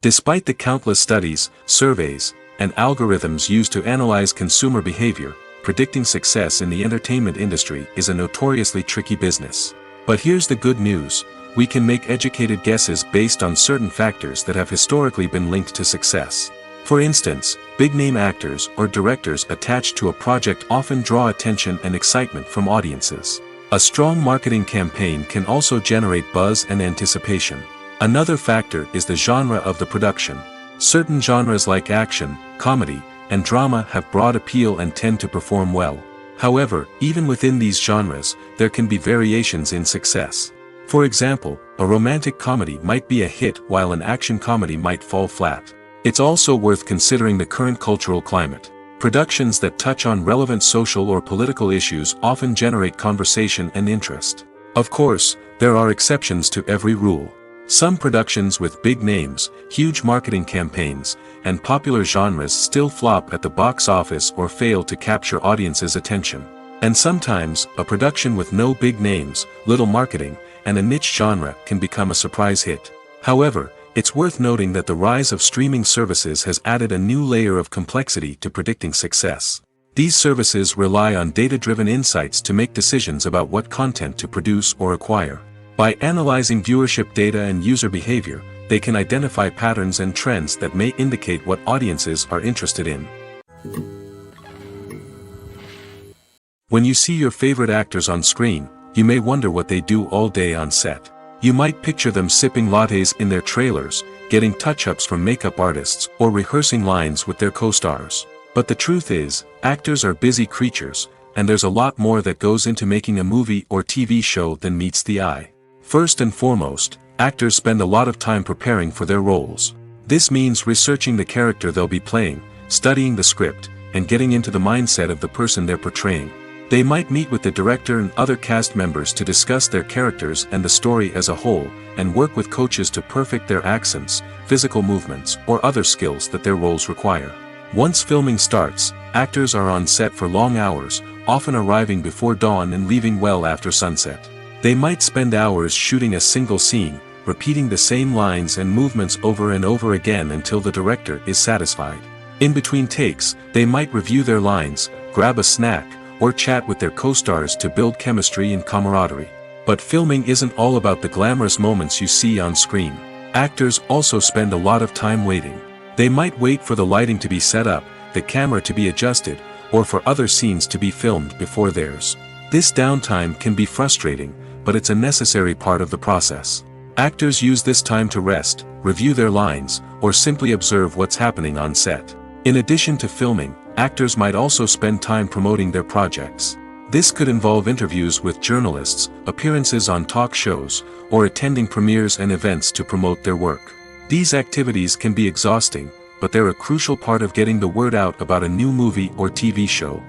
Despite the countless studies, surveys, and algorithms used to analyze consumer behavior, predicting success in the entertainment industry is a notoriously tricky business. But here's the good news: we can make educated guesses based on certain factors that have historically been linked to success. For instance, big-name actors or directors attached to a project often draw attention and excitement from audiences. A strong marketing campaign can also generate buzz and anticipation. Another factor is the genre of the production. Certain genres like action, comedy, and drama have broad appeal and tend to perform well. However, even within these genres, there can be variations in success. For example, a romantic comedy might be a hit while an action comedy might fall flat. It's also worth considering the current cultural climate. Productions that touch on relevant social or political issues often generate conversation and interest. Of course, there are exceptions to every rule. Some productions with big names, huge marketing campaigns, and popular genres still flop at the box office or fail to capture audiences' attention. And sometimes, a production with no big names, little marketing, and a niche genre can become a surprise hit. However, it's worth noting that the rise of streaming services has added a new layer of complexity to predicting success. These services rely on data-driven insights to make decisions about what content to produce or acquire. By analyzing viewership data and user behavior, they can identify patterns and trends that may indicate what audiences are interested in. When you see your favorite actors on screen, you may wonder what they do all day on set. You might picture them sipping lattes in their trailers, getting touch-ups from makeup artists, or rehearsing lines with their co-stars. But the truth is, actors are busy creatures, and there's a lot more that goes into making a movie or TV show than meets the eye. First and foremost, actors spend a lot of time preparing for their roles. This means researching the character they'll be playing, studying the script, and getting into the mindset of the person they're portraying. They might meet with the director and other cast members to discuss their characters and the story as a whole, and work with coaches to perfect their accents, physical movements, or other skills that their roles require. Once filming starts, actors are on set for long hours, often arriving before dawn and leaving well after sunset. They might spend hours shooting a single scene, repeating the same lines and movements over and over again until the director is satisfied. In between takes, they might review their lines, grab a snack, or chat with their co-stars to build chemistry and camaraderie. But filming isn't all about the glamorous moments you see on screen. Actors also spend a lot of time waiting. They might wait for the lighting to be set up, the camera to be adjusted, or for other scenes to be filmed before theirs. This downtime can be frustrating, but it's a necessary part of the process. Actors use this time to rest, review their lines, or simply observe what's happening on set. In addition to filming, actors might also spend time promoting their projects. This could involve interviews with journalists, appearances on talk shows, or attending premieres and events to promote their work. These activities can be exhausting, but they're a crucial part of getting the word out about a new movie or TV show.